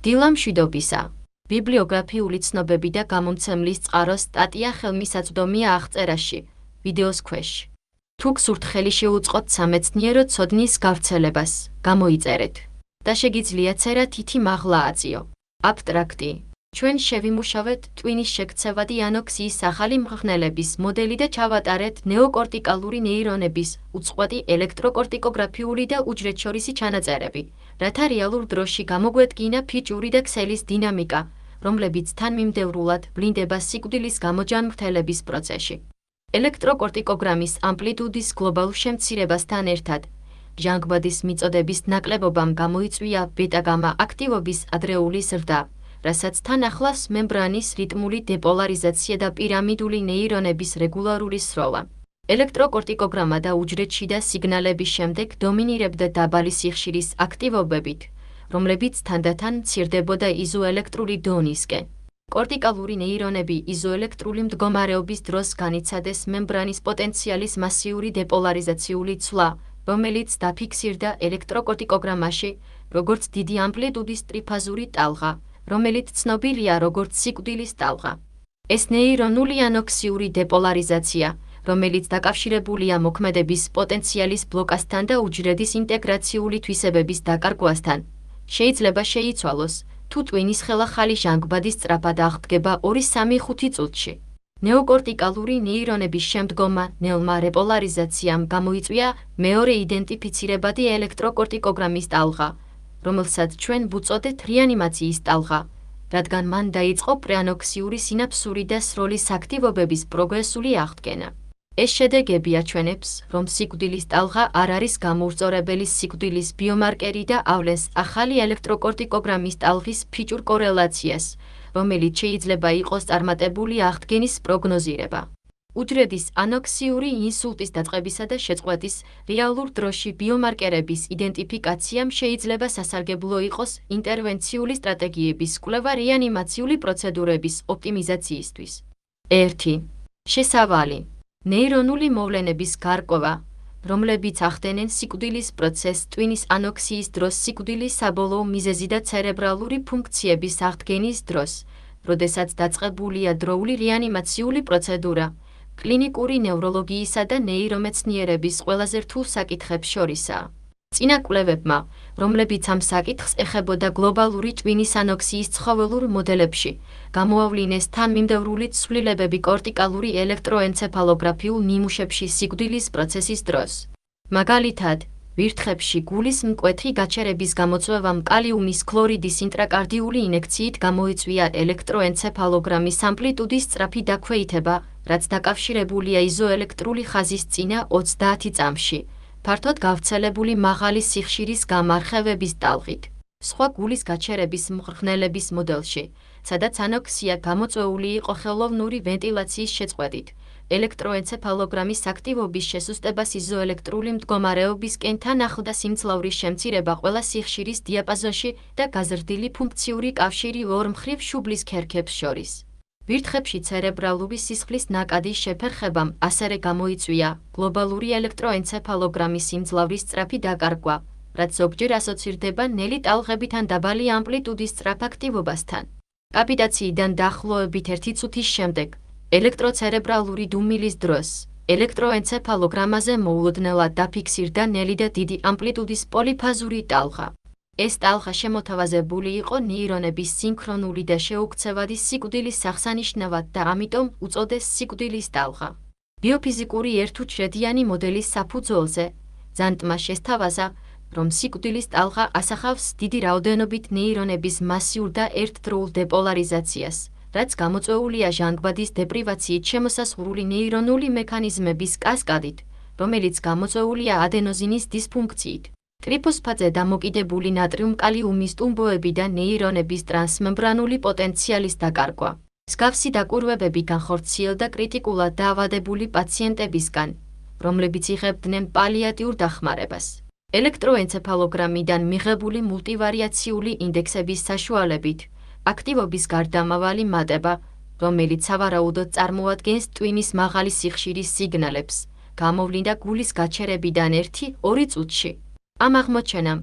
დილა მშვიდობისა. ბიბლიოგრაფიული ცნობები და გამომცემლის წყაროს სტატია ხელმისაწვდომია აღწერაში, ვიდეოს ქვეშ. თუ გსურთ ხელი შეუწყოთ სამეცნიერო ცოდნის გავრცელებას, გამოიწერეთ და შეგიძლიათ წერა თითი მაღლა აწიო. აბსტრაქტი. ჩვენ შევიმუშავეთ ტვინის შექცევადი ანოქსიის ახალი მღრღნელების მოდელი და ჩავატარეთ ნეოკორტიკალური ნეირონების უწყვეტი ელექტროკორტიკოგრაფიული და უჯრედშორისი ჩანაწერები, რათა რეალურ დროში გამოგვედგინა ფიჭური და ქსელის დინამიკა, რომლებიც თანმიმდევრულად ვლინდება სიკვდილის გამოჯანმრთელების პროცესში. ელექტროკორტიკოგრამის ამპლიტუდის გლობალურ შემცირებასთან ერთად, ჟანგბადის მიწოდების ნაკლებობამ გამოიწვია ბეტა-გამა აქტივობის ადრეული ზრდა, რასაც თან ახლავს მემბრანის რიტმული დეპოლარიზაცია და პირამიდული ნეირონების რეგულარული სროლა. ელექტროკორტიკოგრამა და უჯრედშიდა სიგნალების შემდეგ დომინირებდა დაბალი სიხშირის აქტივობებით, რომლებიც თანდათან მცირდებოდა იზოელექტრული დონისკენ. კორტიკალური ნეირონები იზოელექტრული მდგომარეობის დროს განიცადეს მემბრანის პოტენციალის მასიური დეპოლარიზაციული ცვლა, რომელიც დაფიქსირდა ელექტროკორტიკოგრამაში, როგორც დიდი ამპლიტუდის ტრიფაზური ტალღა, რომელიც ცნობილია როგორც სიკვდილის ტალღა. ეს ნეირონული ანოქსიური დეპოლარიზაცია, რომელიც დაკავშირებულია მოქმედების პოტენციალის ბლოკასთან და უჯრედის ინტეგრაციული თვისებების დაკარგვასთან, შეიძლება შეიცვალოს, თუ ტვინის ხელახალი ჟანგბადი სწრაფად აღდგება 2-3-5 წუთში. ნეოკორტიკალური ნეირონების შემდგომა ნეულმა რეპოლარიზაციამ გამოიწვია მეორე იდენტიფიცირებადი ელექტროკორტიკოგრამის ტალღა, რომელსაც ჩვენ ვუწოდეთ რეანიმაციის ტალღა, რადგან მან დაიწყო პრეანოქსიური სინაფსური და სროლის აქტივობების პროგრესული აღდგენა. ეს შედეგები აჩვენებს, რომ სიკვდილის ტალღა არ არის გამოუსწორებელი სიკვდილის ბიომარკერი და ავლენს ახალი ელექტროკორტიკოგრამის ტალღის ფიჭურ კორელაციას, რომელიც შეიძლება იყოს წარმატებული აღდგენის პროგნოზირება. უჯრედის ანოქსიური ინსულტის დაწყებისა და შეწყვეტის რეალურ დროში ბიომარკერების იდენტიფიკაციამ შეიძლება სასარგებლო იყოს ინტერვენციული სტრატეგიების კვლევა რეანიმაციული პროცედურების ოპტიმიზაციისთვის. 1. შესავალი. ნეირონული მოვლენების გარკვევა, რომლებიც ახდენენ სიკვდილის პროცესს ტვინის ანოქსიის დროს სიკვდილის საბოლოო მიზეზი და ცერებრალური ფუნქციების აღდგენის დროს, როდესაც დაწყებულია დროული რეანიმაციული პროცედურა, კლინიკური ნევროლოგიისა და ნეირომეცნიერების ყველაზე რთულ საკითხებს შორისაა. წინა კვლევებმა, რომლებიც ამ საკითხს ეხებოდა გლობალური ტვინის ანოქსიის ცხოველურ მოდელებში, გამოავლინეს თანმიმდევრული ცვლილებები კორტიკალური ელექტროენცეფალოგრაფიულ ნიმუშებში სიკვდილის პროცესის დროს. მაგალითად, ვირთხებში გულის მკვეთრი გაჩერების გამოწვევამ კალიუმის ქლორიდის ინტრაკარდიული ინექციით გამოიწვია ელექტროენცეფალოგრამის ამპლიტუდის სწრაფი დაქვეითება, რაც დაკავშირებულია იზოელექტრული ხაზის წინა 30 წამში, ფართოდ გავრცელებული მაღალი სიხშირის გამარხევების ტალღით. სხვა გულის გაჩერების მღრღნელების მოდელში, სადაც ანოქსია გამოწვეული იყო ხელოვნური ვენტილაციის შეწყვეტით, ელექტროენცეფალოგრამის აქტივობის შესუსტებას იზოელექტრული მდგომარეობისკენ თან ახლდა სიმძლავრის შემცირება ყველა სიხშირის დიაპაზონში და გაზრდილი ფუნქციური კავშირი ორ მხრივ შუბლის ქერქებს შორის. ვირთხებში ცერებრალური სისხლის ნაკადის შეფერხებამ ასევე გამოიწვია გლობალური ელექტროენცეფალოგრამის სიმძლავრის სწრაფი დაკარგვა, რაც ზოგჯერ ასოცირდება ნელი ტალღებით ან დაბალი ამპლიტუდის სწრაფ აქტივობასთან. კაპიტაციიდან დაახლოებით 1 წუთის შემდეგ, ელექტროცერებრალური დუმილის დროს, ელექტროენცეფალოგრამაზე მოულოდნელად დაფიქსირდა ნელი და დიდი ამპლიტუდის პოლიფაზური ტალღა. ეს ტალღა შემოთავაზებული იყო ნეირონების სინქრონული და შეუქცევადი სიკვდილის აღსანიშნავად და ამიტომ უწოდეს სიკვდილის ტალღა. ბიოფიზიკური ერთუჯრედიანი მოდელის საფუძველზე, ზანტმა შესთავაზა, რომ სიკვდილის ტალღა ასახავს დიდი რაოდენობით ნეირონების მასიურ და ერთდროულ დეპოლარიზაციას, რაც გამოწვეულია ჟანგბადის დეპრივაციით შემოსაზღვრული ნეირონული მექანიზმების კასკადით, რომელიც გამოწვეულია ადენოზინის დისფუნქციით. ტრიფოსფატზე დამოკიდებული ნატრიუმ-კალიუმის ტუმბოები და ნეირონების ტრანსმემბრანული პოტენციალის დაკარგვა. მსგავსი დაკვირვებები განხორციელდა კრიტიკულად დაავადებული პაციენტებისგან, რომლებიც იღებდნენ პალიატიურ დახმარებას. ელექტროენცეფალოგრამიდან მიღებული მულტივარიაციული ინდექსების საშუალებით, აქტივობის გარდამავალი მატება, რომელიც სავარაუდოდ წარმოადგენს ტვინის მაღალი სიხშირის სიგნალებს, გამოვლინდა გულის გაჩერებიდან 1-2 წუთში. ამ აღმოჩენამ,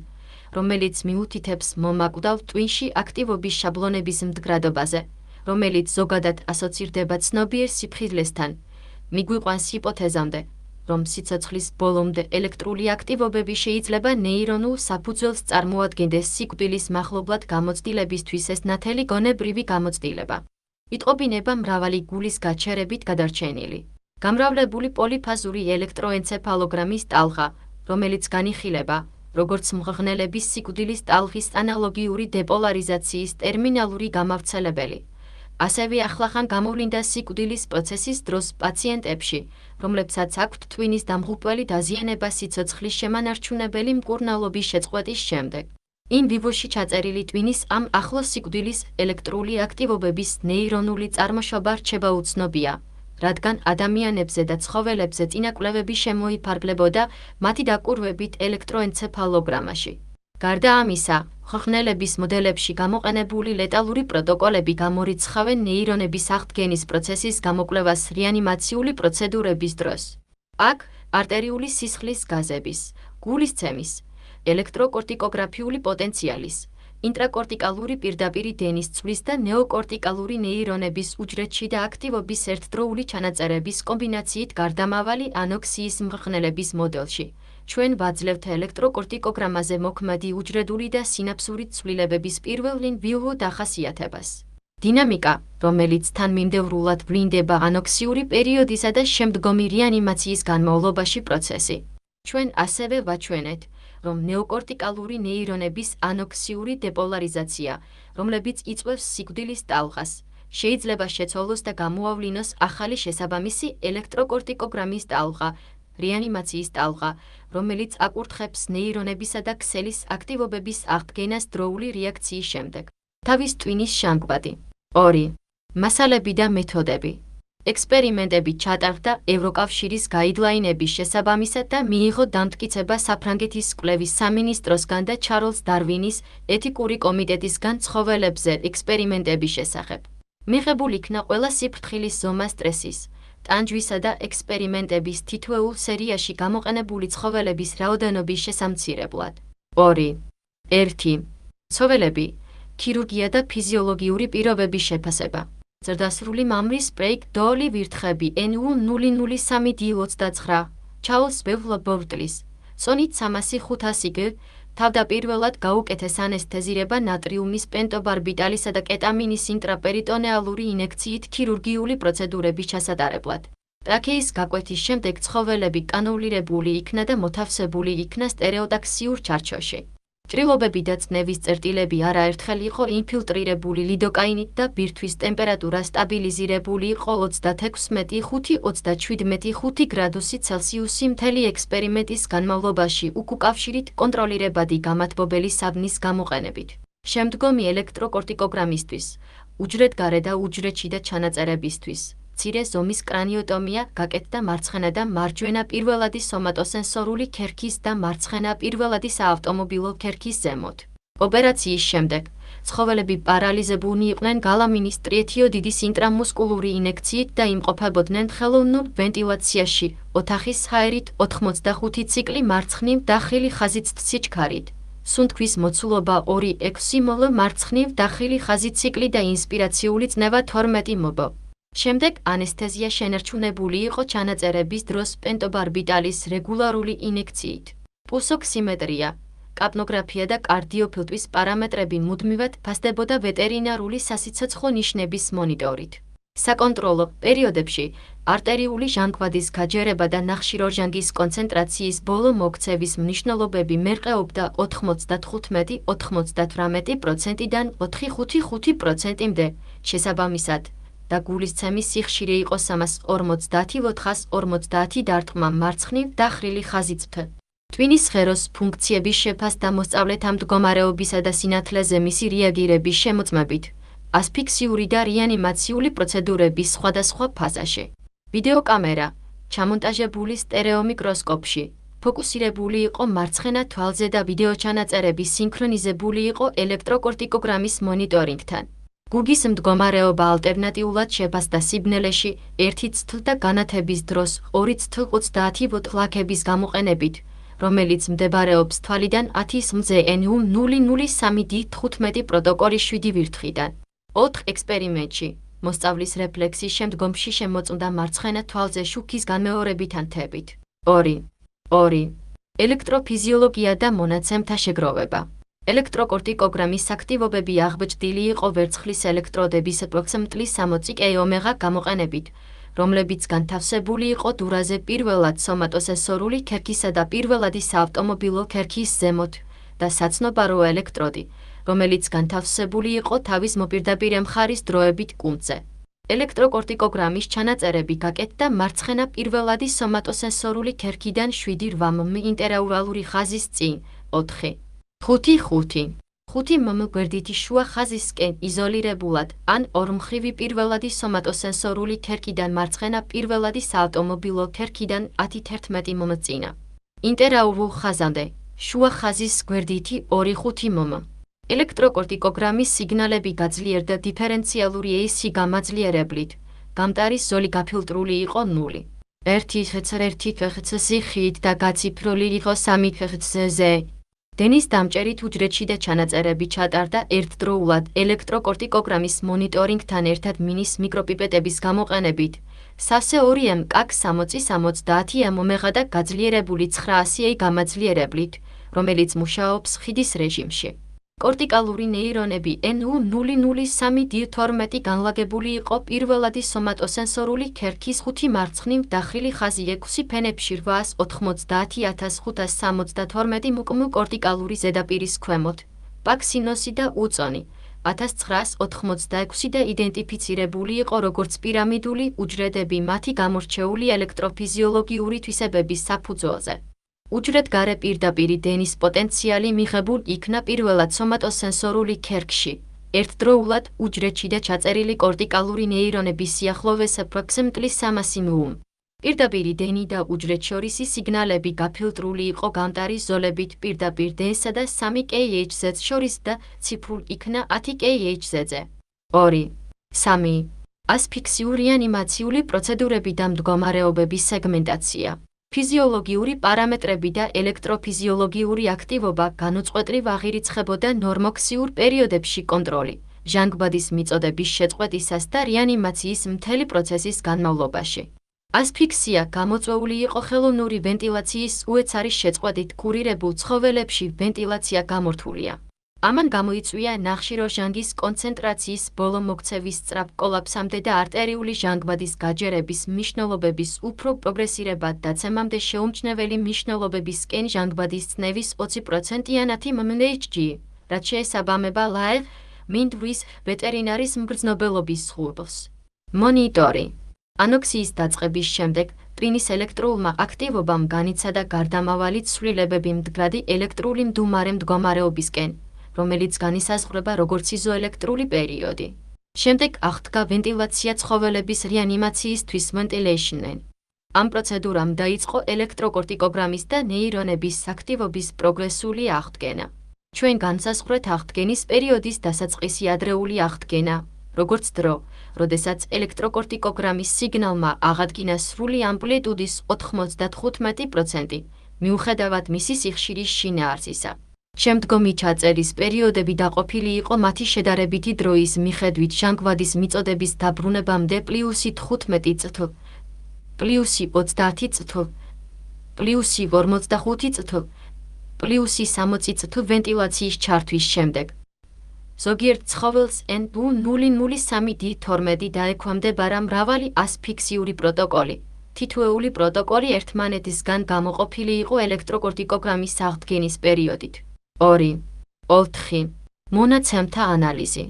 რომელიც მიუთითებს მომაკვდავ ტვინში აქტივობის შაბლონების მდგრადობაზე, რომელიც ზოგადად ასოცირდება ცნობიერ სიფხილესთან. მიგვიყვანს ჰიპოთეზამდე, რომ სიცოცხლის ბოლომდე ელექტრული აქტივობები შეიძლება ნეირონულ საფუძველს წარმოადგენდეს სიკვდილის მახლობლად გამოცდილებისთვის ეს ნათელი გონებრივი გამოცდილება. იტყობინება მრავალი გულის გაჩერებით გადარჩენილი, გამრავლებული პოლიფაზური ელექტროენცეფალოგრამის ტალღა, რომელიც განიხილება, როგორც მღრღნელების სიკვდილის ტალღის ანალოგიური დეპოლარიზაციის ტერმინალური გამავრცელებელი. ასევე ახლახან გამოვლინდა სიკვდილის პროცესის დროს პაციენტებში, რომლებსაც აქვთ ტვინის დამღუპველი დაზიანება სიცოცხლის შემანარჩუნებელი მკურნალობის შეწყვეტის შემდეგ. In vivo-ში ჩაწერილი ტვინის ამ ახლო სიკვდილის ელექტრული აქტივობების ნეირონული წარმოშობა რჩება უცნობია, რადგან ადამიანებზე და ცხოველებზე წინა კვლევები შემოიფარგლებოდა მათი დაკვირვებით ელექტროენცეფალოგრამაში. გარდა ამისა, მღრღნელების მოდელებში გამოყენებული ლეტალური პროტოკოლები გამორიცხავენ ნეირონების აღდგენის პროცესის გამოკვლევას რეანიმაციული პროცედურების დროს. აქ არტერიული სისხლის გაზების, გულისცემის, ელექტროკორტიკოგრაფიული პოტენციალის, ინტრაკორტიკალური პირდაპირი დენის ცვლის და ნეოკორტიკალური ნეირონების უჯრედში და აქტივობის ერთდროული ჩანაწერების კომბინაციით გარდამავალი ანოქსიის მღრღნელების მოდელში. ჩვენ ვაძლევთ ელექტროკორტიკოგრამაზე მოქმედი უჯრედული და სინაფსური ცვლილებების პირველ ვიუო დახასიათებას. დინამიკა, რომელიც თანმიმდევრულად ვლინდება ანოქსიური პერიოდისა და შემდგომი რეანიმაციის განმავლობაში პროცესი. ჩვენ ასევე ვაჩვენეთ, რომ ნეოკორტიკალური ნეირონების ანოქსიური დეპოლარიზაცია, რომლებიც იწვევს სიკვდილის ტალღას, შეიძლება შეცვალოს და გამოავლინოს ახალი შესაბამისი ელექტროკორტიკოგრამის ტალღა, რეანიმაციის ტალღა, რომელიც აკურთხებს ნეირონებისა და ქსელის აქტივობების აღდგენას დროული რეაქციის შემდეგ. თავის ტვინის ჟანგბადი. 2. მასალები და მეთოდები. ექსპერიმენტები ჩატარდა ევროკავშირის გაიდლაინების შესაბამისად და მიიღო დამტკიცება საფრანგეთის კვლევის სამინისტროსგან და ჩარლზ დარვინის ეთიკური კომიტეტისგან ცხოველებზე ექსპერიმენტების შესახებ. მიღებულ იქნა ყველა სიფრთხილის ზომა სტრესის, ტანჯვისა და ექსპერიმენტების თითოეულ სერიაში გამოყენებული ცხოველების რაოდენობის შესამცირებლად. 2. 1. ცხოველები, ქირურგია და ფიზიოლოგიური პირობების შეფასება. ზრდასრული მამრის სპრეი დოლი ვირთხები NU003D29, ჩაულს ბევლაბორტლის, სონით 300-500 G, თავდაპირველად გაუკეთეს ანესთეზირება ნატრიუმის პენტობარბიტალისა და კეტამინის ინტრაპერიტონეალური ინექციით ქირურგიული პროცედურების ჩასატარებლად. ტრაქეის გაკვეთის შემდეგ ცხოველები კანულირებული იქნა და მოთავსებული იქნა სტერეოტაქსიურ ჩარჩოში. ჭრილობები და წნევის წერტილები არაერთხელ იყო ინფილტრირებული ლიდოკაინით და ბირთვის ტემპერატურა სტაბილიზირებული იყო 36.5-37.5 გრადუსი ცელსიუსი მთელი ექსპერიმენტის განმავლობაში უკავშირით კონტროლირებადი გამათბობელი საბნის გამოყენებით. შემდგომი ელექტროკორტიკოგრამისთვის, უჯრედგარე და უჯრედშიდა ჩანაწერებისთვის, მცირე ზომის კრანიოტომია გაკეთდა მარცხენა და მარჯვენა პირველადი სომატოსენსორული ქერქის და მარცხენა პირველადი საავტომობილო ქერქის ზემოთ. ოპერაციის შემდეგ, ცხოველები პარალიზებულნი იყვნენ გალამინის ტრიეთიოდიდის ინტრამუსკულური ინექციით და იმყოფებოდნენ ხელოვნურ ვენტილაციაში, ოთახის ჰაერით 85 ციკლი მარცხნივ დახილი ხაზით სიჩქარით. სუნთქვის მოცულობა 2-6 მოლ მარცხნივ დახილი ხაზით ციკლი და ინსპირაციული წნევა 12 მობ. შემდეგ ანესთეზია შენარჩუნებული იყო ჩანაწერების დროს პენტობარბიტალის რეგულარული ინექციით. პულსოქსიმეტრია, კაპნოგრაფია და კარდიოფილტვის პარამეტრები მუდმივად ფასდებოდა ვეტერინარული სასიცოცხლო ნიშნების მონიტორით. საკონტროლო პერიოდებში არტერიული ჟანგბადის გაჯერება და ნახშირორჟანგის კონცენტრაციის ბოლო მოქცევის მნიშვნელობები მერყეობდა 95-98%-დან 4-5-5%-მდე შესაბამისად. და გულისცემის სიხშირე იყო 350-450 დარტყმა მარცხნივ დახრილი ხაზით. ტვინის სხეროს ფუნქციების შეფასდა მოსწავლეთა მდგომარეობისა და სინათლეზე მისი რეაგირების შემოწმებით, ასფიქსიური და რეანიმაციული პროცედურების სხვადასხვა ფაზაში. ვიდეოკამერა, ჩამონტაჟებული სტერეომიკროსკოპში, ფოკუსირებული იყო მარცხენა თვალზე და ვიდეოჩანაწერები სინქრონიზებული იყო ელექტროკორტიკოგრამის მონიტორინგთან. გუგის მდგომარეობა ალტერნატიულად შეფასდა სიბნელეში 1 წრ და განათების დროს 2 წრ 30 ვოტ ლაქების გამოყენებით, რომელიც მდებარეობს თვალიდან 10-ის მზე NU003D15 პროტოკოლის 7 ვირთხიდან. 4 ექსპერიმენტში მოსწავლის რეფლექსი შემდგომში შემოწმდა მარცხენა თვალზე შუქის განმეორებიდან თებით. 2. ელექტროფიზიოლოგია და მონაცემთა შეგროვება. ელექტროკორტიკოგრამის აქტივობები აღბეჭდილი იყო ვერცხლის ელექტროდების პროქსიმტლის 60 კ-ომეგა გამოყენებით, რომლებიც განთავსებული იყო დურაზე პირველად სომატოსენსორული ქერქისა და პირველადი საავტომობილო ქერქის ზემოთ და საცნობარო ელექტროდი, რომელიც განთავსებული იყო თავის მოპირდაპირ მხარის დროებით კუნძზე. ელექტროკორტიკოგრამის ჩანაწერები გაკეთდა მარცხენა პირველადი სომატოსენსორული ქერქიდან 7 8 ინტერიორული ხაზის წინ 4. 5 მმ გვერდითი შუა ხაზისკენ იზოლირებულად ან ორმხრივი პირველადი სომატოსენსორული ქერქიდან მარცხენა პირველადი საავტომობილო ქერქიდან 10-11 მმ წინა. ინტერიორულ ხაზამდე შუა ხაზის გვერდითი 2-5 მმ. ელექტროკორტიკოგრამის სიგნალები გაძლიერდა დიფერენციალური AC გამაძლიერებლით. გამტარის ზოლი გაფილტრული იყო 0. 1 ფეხცსი ხიდ და გაციფრული იყო 3 ფეხცზე. დენის დამჭერით უჯრედში და ჩანაწერები ჩატარდა ერთდროულად ელექტროკორტიკოგრამის მონიტორინგთან ერთად მინის მიკროპიპეტების გამოყენებით. სავსე 2M კაკ 60-70 ომეგა და გაძლიერებული 900A გამაძლიერებლით, რომელიც მუშაობს ხიდის რეჟიმში. კორტიკალური ნეირონები NU003D12 განლაგებული იყო პირველადი სომატოსენსორული ქერქის 5 მარცხნივ დახრილი ხაზი 6 ფენებში 890,572 მუკმ კორტიკალური ზედაპირის ქვემოთ, პაქსინოსი და უწონი 1986 და იდენტიფიცირებული იყო როგორც პირამიდული უჯრედები მათი გამორჩეული ელექტროფიზიოლოგიური თვისებების საფუძველზე. უჯრედგარე პირდაპირი დენის პოტენციალი მიღებულ იქნა პირველად სომატოსენსორული ქერქში, ერთდროულად უჯრედში და ჩაწერილი კორტიკალური ნეირონების სიახლოვეს პროქსიმტლის 300 მმ. პირდაპირი დენი და უჯრედშორისი სიგნალები გაფილტრული იყო გამტარის ზოლებით პირდაპირ დენსა და 3 kHz შორის და ციფრულ იქნა 10 kHz-ზე. 2. ასფიქსიური ანიმაციული პროცედურები და მდგომარეობების სეგმენტაცია. ფიზიოლოგიური პარამეტრები და ელექტროფიზიოლოგიური აქტივობა განუწყვეტლივ აღირიცხებოდა ნორმოქსიურ პერიოდებში კონტროლი, ჟანგბადის მიწოდების შეწყვეტისას და რეანიმაციის მთელი პროცესის განმავლობაში. ასფიქსია გამოწვეული იყო ხელოვნური ვენტილაციის უეცარი შეწყვეტით კურირებულ ცხოველებში ვენტილაცია გამორთულია. ამან გამოიწვია ნახშირო ჟანგის კონცენტრაციის ბოლო მოქცევის სწრაფ კოლაფსამდე და არტერიული ჟანგბადის გაჯერების მნიშვნელობების უფრო პროგრესირებად დაცემამდე შეუმჩნეველი მნიშვნელობებისკენ ჟანგბადის წნევის 20%-იანათი MHg, რაც შეესაბამება ლაევ მინდვრის ვეტერინარის მგრძნობელობის სხურბლს. მონიტორი. ანოქსიის დაწყების შემდეგ ტვინის ელექტრულმა აქტივობამ განიცადა გარდამავალი ცვლილებები მდგრადი ელექტრული მდუმარე მდგომარეობისკენ, რომელიც განისაზღვრება როგორც იზოელექტრული პერიოდი. შემდეგ აღდგა ვენტილაცია ცხოველების რეანიმაციისთვის ventilation-ენ. ამ პროცედურამ დაიწყო ელექტროკორტიკოგრამის და ნეირონების აქტივობის პროგრესული აღდგენა. ჩვენ განსაზღვრეთ აღდგენის პერიოდის დასაწყისი ადრეული აღდგენა, როგორც დრო, როდესაც ელექტროკორტიკოგრამის სიგნალმა აღადგინა სრული ამპლიტუდის 95%, მიუხედავად მისი სიხშირის შინაარსისა. შემდგომი ჩაწერის პერიოდები დაყოფილი იყო მათი შედარებითი დროის მიხედვით ჟანგბადის მიწოდების დაბრუნებამდე +15 წუთი, +30 წუთი, +45 წუთი, +60 წუთი ვენტილაციის ჩართვის შემდეგ. ზოგიერთ ცხოველს NU003D12 დაექვემდებარა მრავალი ასფიქსიური პროტოკოლი. თითოეული პროტოკოლი ერთმანეთისგან გამოყოფილი იყო ელექტროკორტიკოგრამის აღდგენის პერიოდით. 2. მონაცემთა ანალიზი.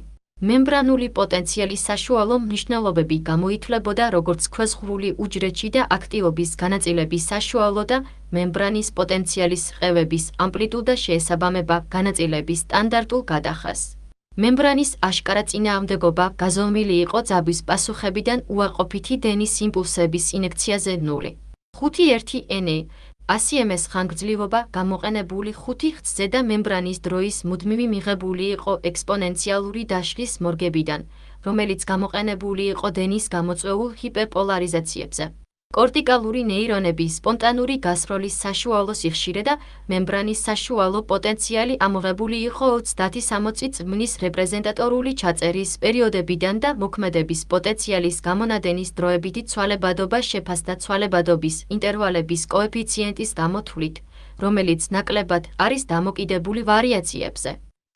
მემბრანული პოტენციალის საშუალო მნიშვნელობები გამოითვლებოდა როგორც ქვესხვრული უჯრედში და აქტივობის განაწილების საშუალო და მემბრანის პოტენციალის ყევების ამპლიტუდა შეესაბამება განაწილების სტანდარტულ გადახას. მემბრანის აშკარა წინააღმდეგობა გაზომილი იყო ძაბვის პასუხებიდან უარყოფითი დენის იმპულსების ინექციაზე 0. 5.1 ACMS ხანგრძლივობა გამოყენებული 5 ხაზზე და მემბრანის დროის მუდმივი მიღებული იყო ექსპონენციალური დაშლის მორგებიდან, რომელიც გამოყენებული იყო დენის გამოწვეულ ჰიპერპოლარიზაციებზე. კორტიკალური ნეირონები სპონტანური გასროლის საშუალო სიხშირე და მემბრანის საშუალო პოტენციალი ამოღებული იყო 30-60 წმის რეპრეზენტატორული ჩაწერის პერიოდებიდან და მოქმედების პოტენციალის გამონადენის დროებითი ცვალებადობა შეფასდა ცვალებადობის ინტერვალების კოეფიციენტის გამოთვლით, რომელიც ნაკლებად არის დამოკიდებული ვარიაციებზე.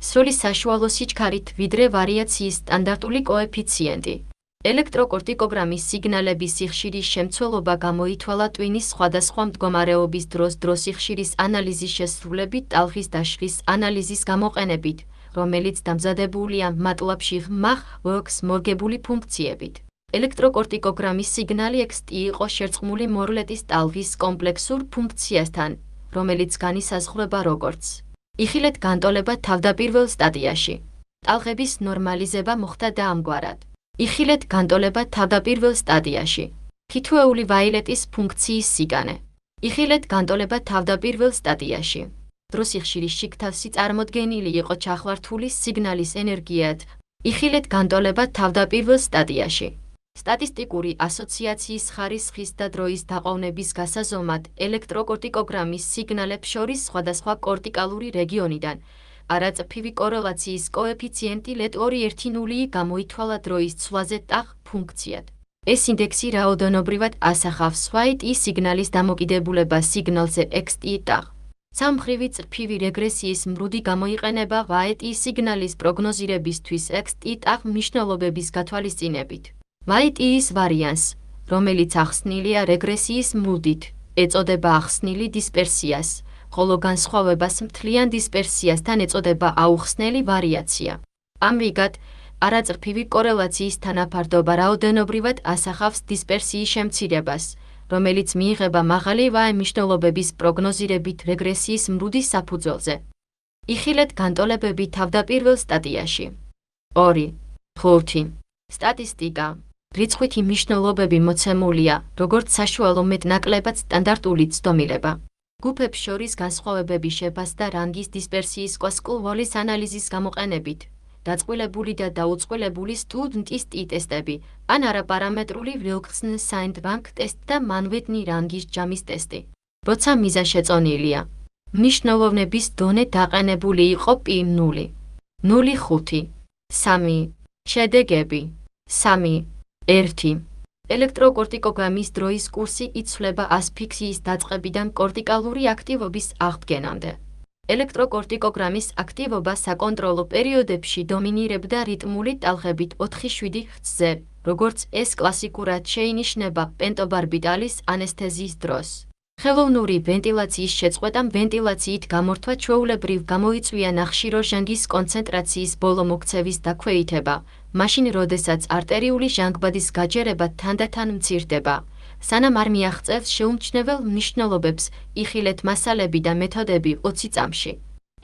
სრული საშუალო სიჩქარით ვიდრე ვარიაციის სტანდარტული კოეფიციენტი. ელექტროკორტიკოგრამის სიგნალების სიხშირის შემცველობა გამოითვალა ტვინის სხვადასხვა მდგომარეობის დრო სიხშირის ანალიზის შესრულებით ტალღის დაშლის ანალიზის გამოყენებით, რომელიც დამზადებულია MATLAB-ში GMAX მორგებული ფუნქციებით. ელექტროკორტიკოგრამის სიგნალი XT იყო შერწყმული მორლეტის ტალღის კომპლექსურ ფუნქციასთან, რომელიც განისაზღვრება როგორც იხილეთ განტოლება თავდაპირველ სტადიაში. ტალღების ნორმალიზება მოხდა ამგვარად. იხილეთ განტოლება თავდაპირველ სტადიაში. თითოეული ვაილეტის ფუნქციის სიგანე. იხილეთ განტოლება თავდაპირველ სტადიაში. დროსიხშირის შიგთავსი წარმოდგენილი იყო ჩახლართული სიგნალის ენერგიად. იხილეთ განტოლება თავდაპირველ სტადიაში. სტატისტიკური ასოციაციის ხარისხის და დროის დაყოვნების გასაზომად ელექტროკორტიკოგრამის სიგნალებს შორის სხვადასხვა კორტიკალური რეგიონიდან არაწფივი კორელაციის კოეფიციენტი L210 გამოითვალა დროის ცვლაზე ტაღ ფუნქციად. ეს ინდექსი რაოდენობრივად ასახავს White სიგნალის დამოკიდებულებას სიგნალზე XT ტაღ. სამხრივი წრფივი რეგრესიის მრუდი გამოიყენება White სიგნალის პროგნოზირებისთვის XT ტაღ მნიშვნელობების გათვალისწინებით. White-ის ვარიანსს, რომელიც ახსნილია რეგრესიის მრუდით, ეწოდება ახსნილი დისპერსიას, ხოლო განსხვავებას მთლიან დისპერსიასთან ეწოდება აუხსნელი ვარიაცია. ამრიგად, არაწრფივი კორელაციის თანაფარდობა რაოდენობრივად ასახავს დისპერსიის შემცირებას, რომელიც მიიღება მაღალი Y მნიშვნელობების პროგნოზირებით რეგრესიის მრუდის საფუძველზე. იხილეთ განტოლებები თავდაპირველ სტადიაში. 2. 5. სტატისტიკა. რიცხვითი მნიშვნელობები მოცემულია, როგორც საშუალო მეტნაკლებად სტანდარტული ცდომილება. გუფებს შორის განსხვავებები შეფასდა რანგის დისპერსიის კვასკულ-ვოლის ანალიზის გამოყენებით, დაწყვილებული და დაუწყვილებული სტუდენტის ტესტები, ან არაპარამეტრული ვილკნს-საინდბანკ ტესტი და მანვეტნი რანგის ჯამის ტესტი. როცა მიზა შეწონილია, მნიშვნელოვნების დონე დაყენებული იყო P0, 0,5, 3, შედეგები 3, 1. ელექტროკორტიკოგრამის დროის კურსი იცვლება ასფიქსიის დაწყებიდან კორტიკალური აქტივობის აღდგენამდე. ელექტროკორტიკოგრამის აქტივობა საკონტროლო პერიოდებში დომინირებდა რიტმული ტალღებით 4-7 ჰერცზე, როგორც ეს კლასიკურად შეინიშნება პენტობარბიტალის ანესთეზიის დროს. ხელოვნური ვენტილაციის შეწყვეტამ ვენტილაციით გამორთვა ჩვეულებრივ გამოიწვია ნახშირო ჟანგის კონცენტრაციის ბოლო მოქცევის დაქვეითება, მაშინ როდესაც არტერიული ჟანგბადის გაჯერება თანდათან მცირდება. სანამ არ მიაღწევს შეუმჩნევლ მნიშვნელობებს, იხილეთ მასალები და მეთოდები 20 წამში.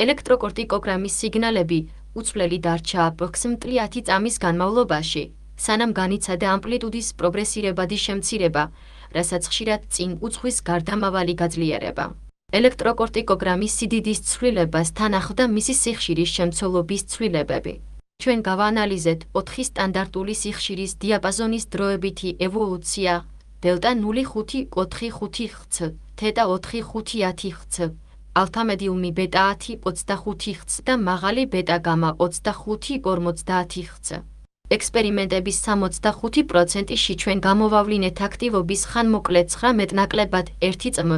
ელექტროკორტიკოგრამის სიგნალები უცვლელი დარჩა აპროქსიმატლი 10 წამის განმავლობაში, სანამ განიცადა ამპლიტუდის პროგრესირებადი შემცირება, რასაც ხშირად წინ უძღვის გარდამავალი გაძლიერება. ელექტროკორტიკოგრამის სიდიდის ცვლილებას თან ახლდა მისი სიხშირის შემცველობის ცვლილებები. ჩვენ გავაანალიზეთ 4 სტანდარტული სიხშირის დიაპაზონის დროებითი ევოლუცია დელტა 0,5-4,5 ჰц, თეტა 4,5-10 ჰц, ალფა-მედიუმი ბეტა 10-25 ჰц და მაღალი ბეტა გამა 25-50 ჰц. ექსპერიმენტების 65%-ში ჩვენ გამოვავლინეთ აქტივობის ხანმოკლე 9 მეტნაკლებად 1 წმ,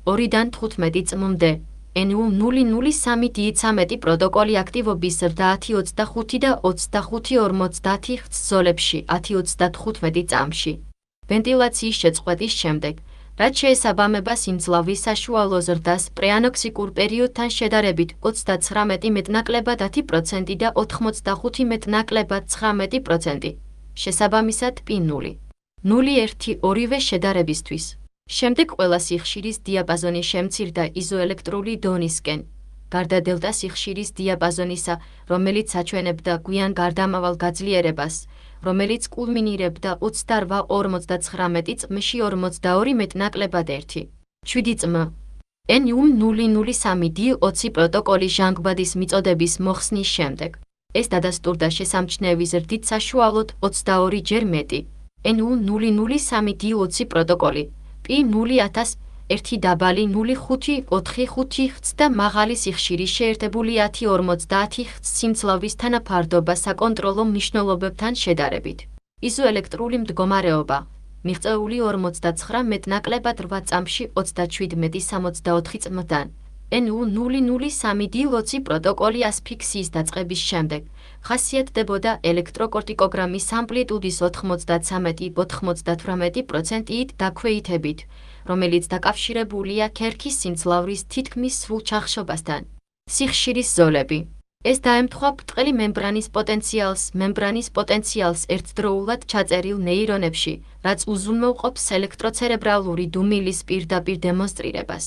2-დან 15 წმამდე. NU003D13 პროტოკოლი აქტივობის ზრდა 10-25 და 25-50 ჰц ზოლებში 10-35 წამში. ვენტილაციის შეწყვეტის შემდეგ, რაც შეესაბამება სიმძლავრის საშუალო ზრდას პრეანოქსიკურ პერიოდთან შედარებით 39 მეტნაკლებად 10% და 85 მეტნაკლებად 19%. შესაბამისად P0, 0,1 ორივე შედარებისთვის. შემდეგ ყველა სიხშირის დიაპაზონი შემცირდა იზოელექტრული დონისკენ, გარდა დელტა სიხშირის დიაპაზონისა, რომელიც აჩვენებდა გვიან გარდამავალ გაძლიერებას, რომელიც კულმინირებდა 28-59 წმში 42 მეტნაკლებად 1, 7 წმ. NU003D20 პროტოკოლი ჟანგბადის მიწოდების მოხსნის შემდეგ. ეს დადასტურდა შესამჩნევი ზრდით საშუალოდ 22 ჯერ მეტი. NU003D20 პროტოკოლი, P01000, 1 დაბალი 0545 ხც და მაღალი სიხშირი შეერთებული 1050 ხც სიმძლავრის თანაფარდობა საკონტროლო მნიშვნელობებთან შედარებით. იზოელექტრული მდგომარეობა, მიღწეული 49 მეტნაკლებად 8 წამში 37-64 წმიდან. NU003D20 პროტოკოლი ასფიქსიის დაწყების შემდეგ ხასიათდებოდა ელექტროკორტიკოგრამის ამპლიტუდის 93-98%-ით დაქვეითებით, რომელიც დაკავშირებულია ქერქის სიმძლავრის თითქმის სრულ ჩახშობასთან. სიხშირის ზოლები. ეს დაემთხვა ბრტყელი მემბრანის პოტენციალს ერთდროულად ჩაწერილ ნეირონებში, რაც უზრუნველყოფს ელექტროცერებრალური დუმილის პირდაპირ დემონსტრირებას.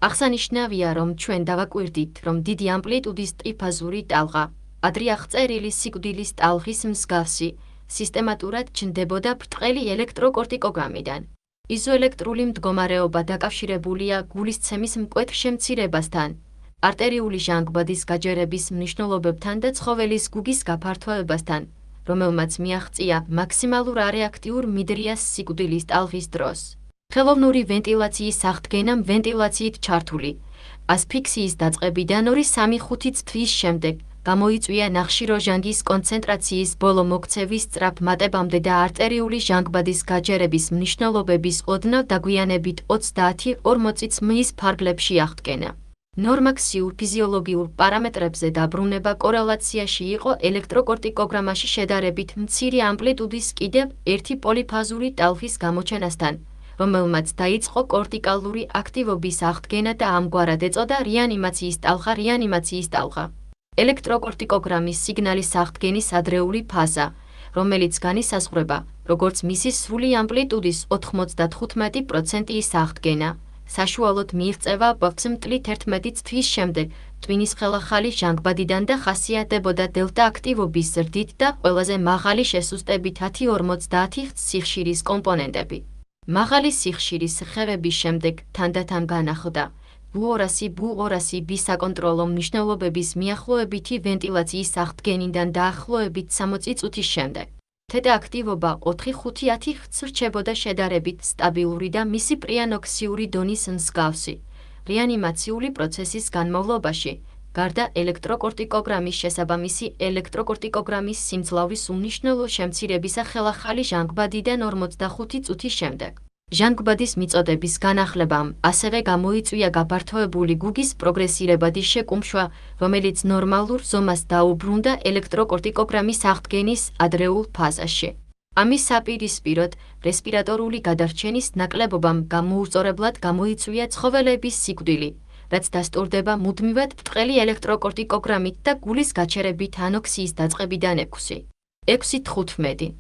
აღსანიშნავია, რომ ჩვენ დავაკვირდით, რომ დიდი ამპლიტუდის ტრიფაზური ტალღა, ადრე აღწერილი სიკვდილის ტალღის მსგავსი, სისტემატურად ჩნდებოდა ბრტყელი ელექტროკორტიკოგრამიდან. იზოელექტრული მდგომარეობა დაკავშირებულია გულისცემის მკვეთრ შემცირებასთან, არტერიული ჟანგბადის გაჯერების მნიშვნელობებთან და ცხოველის გუგის გაფართოებასთან, რომელმაც მიაღწია მაქსიმალურ არეაქტიურ მიდრიას სიკვდილის ტალღის დროს. ხელოვნური ვენტილაციის აღდგენამ ვენტილაციით ჩართული ასფიქსიის დაწყებიდან 2-3-5 თვის შემდეგ გამოიწვია ნახშირორჟანგის კონცენტრაციის ბოლო მოქცევის სწრაფ მატებამდე და არტერიული ჟანგბადის გაჯერების მნიშვნელობების ოდნავ დაგვიანებით 30-40 მის ფარგლებში აღდგენა. ნორმაქსიურ ფიზიოლოგიურ პარამეტრებზე დაბრუნება კორელაციაში იყო ელექტროკორტიკოგრამაში შედარებით მცირე ამპლიტუდის კიდევ ერთი პოლიფაზური ტალღის გამოჩენასთან, რომელმაც დაიწყო კორტიკალური აქტივობის აღდგენა და ამგვარად ეწოდა რეანიმაციის ტალღა. ელექტროკორტიკოგრამის სიგნალის აღდგენის ადრეული ფაზა, რომელიც განისაზღვრება, როგორც მისი სრული ამპლიტუდის 95%-ის აღდგენა, საშუალოდ მიიღწევა აპროქსიმატლით 11 თვის შემდეგ ტვინის ხელახალი ჟანგბადიდან და ხასიათდებოდა დელტა აქტივობის ზრდით და ყველაზე მაღალი შესუსტებით 10-50 ხც სიხშირის კომპონენტები. მაღალი სიხშირის ხევების შემდეგ თანდათან განახლდა BU200B საკონტროლო მნიშვნელობების მიახლოებითი ვენტილაციის აღდგენიდან დაახლოებით 60 წუთის შემდეგ. თეთა აქტივობა 4-5 ხც რჩებოდა შედარებით სტაბილური და მისი პრიანოქსიური დონის მსგავსი. რეანიმაციული პროცესის განმავლობაში, გარდა ელექტროკორტიკოგრამის შესაბამისი ელექტროკორტიკოგრამის სიმძლავრის უმნიშვნელო შემცირებისა ხელახალი ჟანგბადიდან 45 წუთის შემდეგ. ჟანგბადის მიწოდების განახლებამ ასევე გამოიწვია გაფართოებული გუგის პროგრესირებადი შეკუმშვა, რომელიც ნორმალურ ზომას დაუბრუნდა ელექტროკორტიკოგრამის აღდგენის ადრეულ ფაზაში. ამის საპირისპიროდ, რესპირატორული გადარჩენის ნაკლებობამ გამოუსწორებლად გამოიწვია ცხოველების სიკვდილი, რაც დასტურდება მუდმივად ბრტყელი ელექტროკორტიკოგრამით და გულის გაჩერებით ანოქსიის დაწყებიდან 6-15.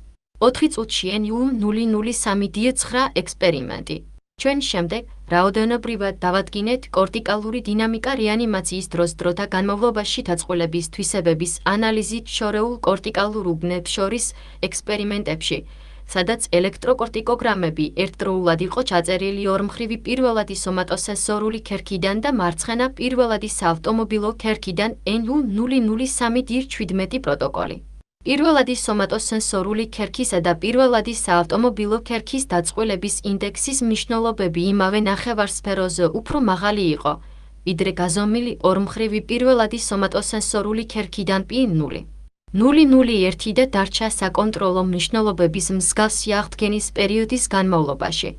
4 წუთში NU003D9 ექსპერიმენტი. ჩვენ შემდეგ რაოდენობრივად დავადგინეთ კორტიკალური დინამიკა რეანიმაციის დროს დროთა განმავლობაში დაწყვილების თვისებების ანალიზით შორეულ კორტიკალურ უბნებს შორის ექსპერიმენტებში, სადაც ელექტროკორტიკოგრამები ერთდროულად იყო ჩაწერილი ორმხრივი პირველადი სომატოსენსორული ქერქიდან და მარცხენა პირველადი საავტომობილო ქერქიდან NU003D17 პროტოკოლი. პირველადი სომატოსენსორული ქერქისა და პირველადი საავტომობილო ქერქის დაწყვილების ინდექსის მნიშვნელობები იმავე ნახევარსფეროზე უფრო მაღალი იყო, ვიდრე გაზომილი ორმხრივი პირველადი სომატოსენსორული ქერქიდან P0. 001 და დარჩა საკონტროლო მნიშვნელობების მსგავსი აღდგენის პერიოდის განმავლობაში.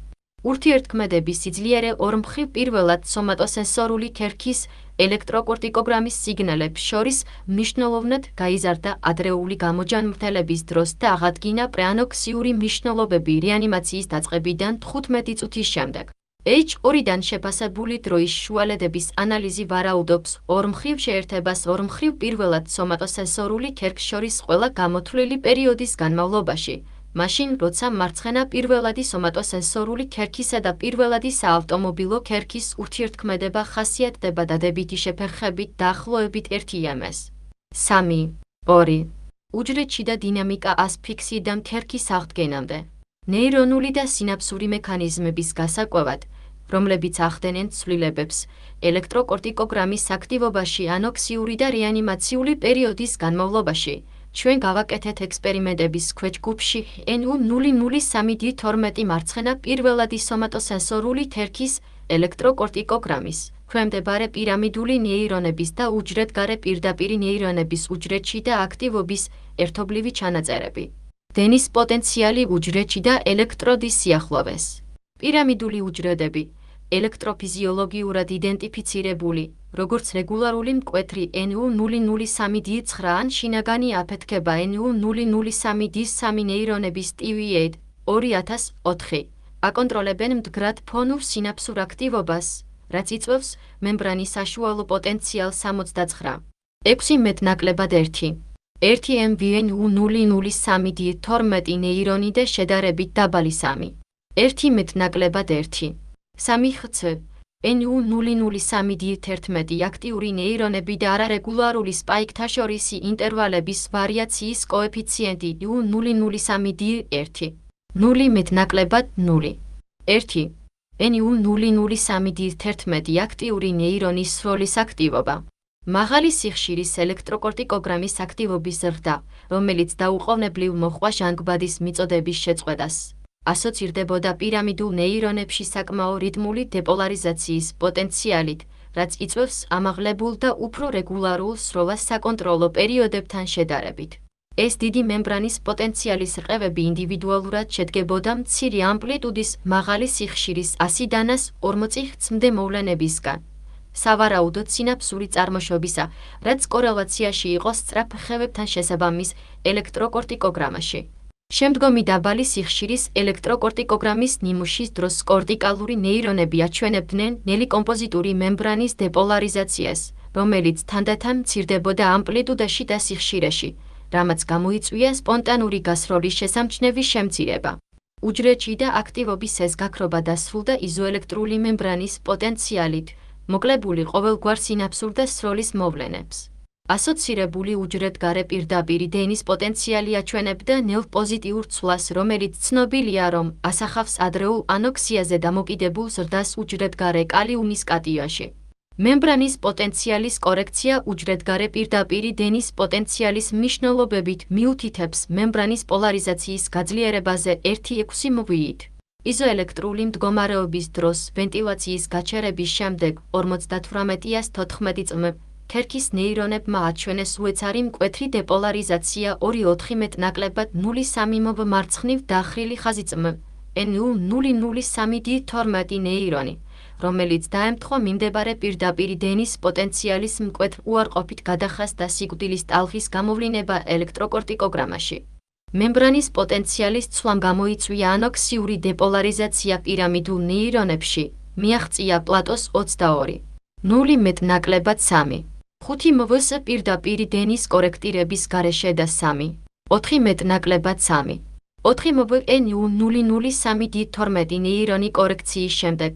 ურთიერთქმედების სიძლიერე ორმხრივ პირველად სომატოსენსორული ქერქის ელექტროკორტიკოგრამის სიგნალებს შორის მნიშვნელოვნად გაიზარდა ადრეული გამოჯანმრთელების დროს და აღადგინა პრეანოქსიური მნიშვნელობები რეანიმაციის დაწყებიდან 15 წუთის შემდეგ. H2-დან შეფასებული დროის შუალედების ანალიზი ვარაუდობს ორმხრივ შეერთებას ორმხრივ პირველად სომატოსენსორული ქერქს შორის ყველა გამოთვლილი პერიოდის განმავლობაში, მაშინ როცა მარცხენა პირველადი სომატოსენსორული ქერქისა და პირველადი საავტომობილო ქერქის ურთიერთქმედება ხასიათდება დადებითი შეფერხებით დაახლოებით 1/3. 3.2. უჯრედში და დინამიკა ასფიქსიიდან ქერქის აღდგენამდე. ნეირონული და სინაფსური მექანიზმების გასაკვებად, რომლებიც ახდენენ ცვლილებებს ელექტროკორტიკოგრამის აქტივობაში ანოქსიური და რეანიმაციული პერიოდის განმავლობაში, ჩვენ გავაკეთეთ ექსპერიმენტების ქვეჯგუფში NU003D12 მარცხენა პირველადი სომატოსენსორული თერქის ელექტროკორტიკოგრამის, ქვემდებარე პირამიდული ნეირონების და უჯრედგარე პირდაპირი ნეირონების უჯრედში და აქტივობის ერთობლივი ჩანაწერები. დენის პოტენციალი უჯრედში და ელექტროდის სიახლოვეს. პირამიდული უჯრედები, ელექტროფიზიოლოგიურად იდენტიფიცირებული, როგორც რეგულარული მკვეთრი NU003D9 ან შინაგანი აფეთქება NU003D3 ნეირონების TVA 2004, აკონტროლებენ მდგრად ფონურ სინაფსურ აქტივობას, რაც იწვევს მემბრანის საშუალო პოტენციალს 69. 6 მეტნაკლებად 1. 1 MVNU003D12 ნეირონი და შედარებით დაბალი 3. 1 მეტნაკლებად 1. 3 ხც. NU003D11 აქტიური ნეირონები და არარეგულარული სპაიკთა შორისი ინტერვალების ვარიაციის კოეფიციენტი NU003D1. 0 მეტნაკლებად 0. 1. NU003D11 აქტიური ნეირონის სროლის აქტივობა. მაღალი სიხშირის ელექტროკორტიკოგრამის აქტივობის ზრდა, რომელიც დაუყოვნებლივ მოჰყვა ჟანგბადის მიწოდების შეწყვეტას. ასოცირდებოდა პირამიდულ ნეირონებში საკმაო რიტმული დეპოლარიზაციის პოტენციალით, რაც იწვევს ამაღლებულ და უფრო რეგულარულ სროლას საკონტროლო პერიოდებთან შედარებით. ეს დიდი მემბრანის პოტენციალის რყევები ინდივიდუალურად შედგებოდა მცირე ამპლიტუდის მაღალი სიხშირის 100-დან 40 წმდე მოვლენებისგან. სავარაუდოდ სინაფსური წარმოშობისა, რაც კორელაციაში იყო სწრაფ ხევებთან შესაბამის ელექტროკორტიკოგრამაში. შემდგომი დაბალი სიხშირის ელექტროკორტიკოგრამის ნიმუშის დროს კორტიკალური ნეირონები აჩვენებდნენ ნელი კომპოზიტური მემბრანის დეპოლარიზაციას, რომელიც თანდათან მცირდებოდა ამპლიტუდაში და სიხშირეში, რამაც გამოიწვია სპონტანური გასროლის შესამჩნევი შემცირება. უჯრედში და აქტივობის ეს გაქრობა დასრულდა იზოელექტრული მემბრანის პოტენციალით, მოკლებული ყოველგვარ სინაფსურ და სროლის მოვლენებს. ასოცირებული უჯრედგარე პირდაპირი დენის პოტენციალი აჩვენებდა ნელ პოზიტიურ ცვლას, რომელიც ცნობილია, რომ ასახავს ადრეულ ანოქსიაზე დამოკიდებულ ზრდას უჯრედგარე კალიუმის კატიონში. მემბრანის პოტენციალის კორექცია უჯრედგარე პირდაპირი დენის პოტენციალის მნიშვნელობებით მიუთითებს მემბრანის პოლარიზაციის გაძლიერებაზე 1.6 მვ-ით. იზოელექტრული მდგომარეობის დროს ვენტილაციის გაჩერების შემდეგ 58-14 წმ თერქის ნეირონებმა აჩვენეს უეცარი მკვეთრი დეპოლარიზაცია 2-4 მეტნაკლებად 0.3 მვ მარცხნივ დახრილი ხაზიწმ NU003D12 ნეირონი, რომელიც დაემთხვა მიმდებარე პირდაპირი დენის პოტენციალის მკვეთრ უარყოფით გადახას და სიკვდილის ტალღის გამოვლინება ელექტროკორტიკოგრამაში. მემბრანის პოტენციალის ცვლამ გამოიწვია ანოქსიური დეპოლარიზაცია პირამიდულ ნეირონებში, მიაღწია პლატოს 22. 0 მეტნაკლებად 3. 5 მვს პირდაპირი დენის კორექტირების გარეშე და 3. 4 მეტნაკლებად 3. 4 მვ NU003D12 ნეირონი კორექციის შემდეგ,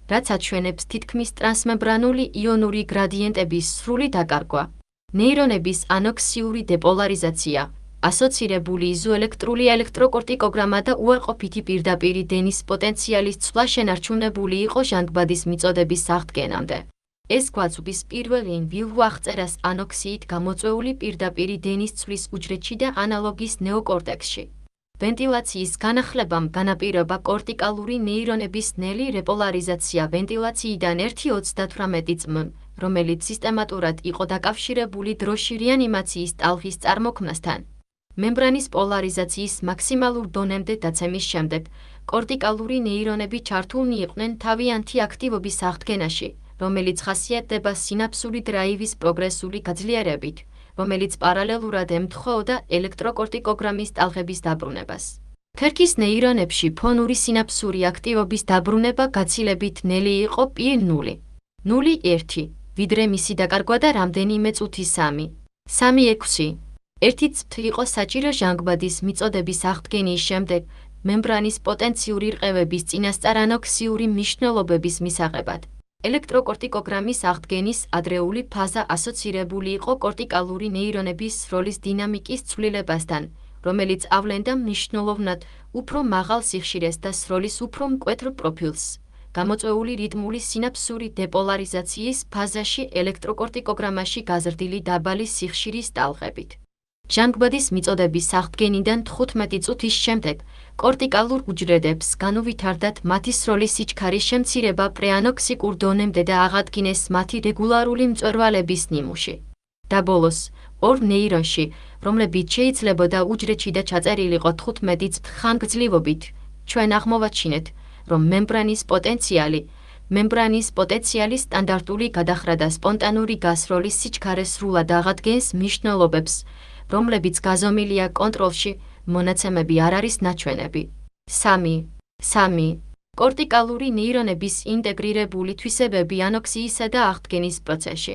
რაც აჩვენებს თითქმის ტრანსმემბრანული იონური გრადიენტების სრული დაკარგვა. ნეირონების ანოქსიური დეპოლარიზაცია, ასოცირებული იზოელექტრული ელექტროკორტიკოგრამა და უარყოფითი პირდაპირი დენის პოტენციალის ცვლა შენარჩუნებული იყო ჟანგბადის მიწოდების აღდგენამდე. ეს გვაწვდის პირველ ინ-ვივო აღწერას ანოქსიით გამოწვეული პირდაპირი დენის ცვლის უჯრედში და ანალოგის ნეოკორტექსში. ვენტილაციის განახლებამ განაპირობა კორტიკალური ნეირონების ნელი რეპოლარიზაცია ვენტილაციიდან 1.38 წმ, რომელიც სისტემატურად იყო დაკავშირებული დროში რეანიმაციის ტალღის წარმოქმნასთან. მემბრანის პოლარიზაციის მაქსიმალურ დონემდე დაცემის შემდეგ, კორტიკალური ნეირონები ჩართულნი იყვნენ თავიანთი აქტივობის აღდგენაში, რომელიც ხასიათდება სინაფსური დრაივის პროგრესული გაძლიერებით, რომელიც პარალელურად ემთხვეოდა ელექტროკორტიკოგრამის ტალღების დაბრუნებას. თერქის ნეირონებში ფონური სინაფსური აქტივობის დაბრუნება გაცილებით ნელი იყო P0. 0.1, ვიდრე მისი დაკარგვა და რამდენიმე წუთი 3. 3.6. 1 წთ იყო საჭირო ჟანგბადის მიწოდების აღდგენის შემდეგ, მემბრანის პოტენციური რყევების წინასწარ ანოქსიური მნიშვნელობების მისაღებად. ელექტროკორტიკოგრამის აღდგენის ადრეული ფაზა ასოცირებული იყო კორტიკალური ნეირონების სროლის დინამიკის ცვლილებასთან, რომელიც ავლენდა მნიშვნელოვნად უფრო მაღალ სიხშირეს და სროლის უფრო მკვეთრ პროფილს, გამოწვეული რიტმული სინაფსური დეპოლარიზაციის ფაზაში ელექტროკორტიკოგრამაში გაზრდილი დაბალი სიხშირის ტალღებით. ჟანგბადის მიწოდების აღდგენიდან 15 წუთის შემდეგ კორტიკალურ უჯრედებს განუვითარდათ მათი სროლის სიჩქარის შემცირება პრეანოქსიკურ დონემდე და აღადგინეს მათი რეგულარული მწვერვალების ნიმუში. და ბოლოს, ორ ნეირონში, რომლებიც შეიძლებოდა უჯრედში და ჩაწერილიყო 15 წთ ხანგრძლივობით, ჩვენ აღმოვაჩინეთ, რომ მემბრანის პოტენციალი სტანდარტული გადახრა და სპონტანური გასროლის სიჩქარე სრულად აღადგენს მნიშვნელობებს, რომლებიც გაზომილია კონტროლში, მონაცემები არ არის ნაჩვენები. 3. კორტიკალური ნეირონების ინტეგრირებული თვისებები ანოქსიისა და აღდგენის პროცესში.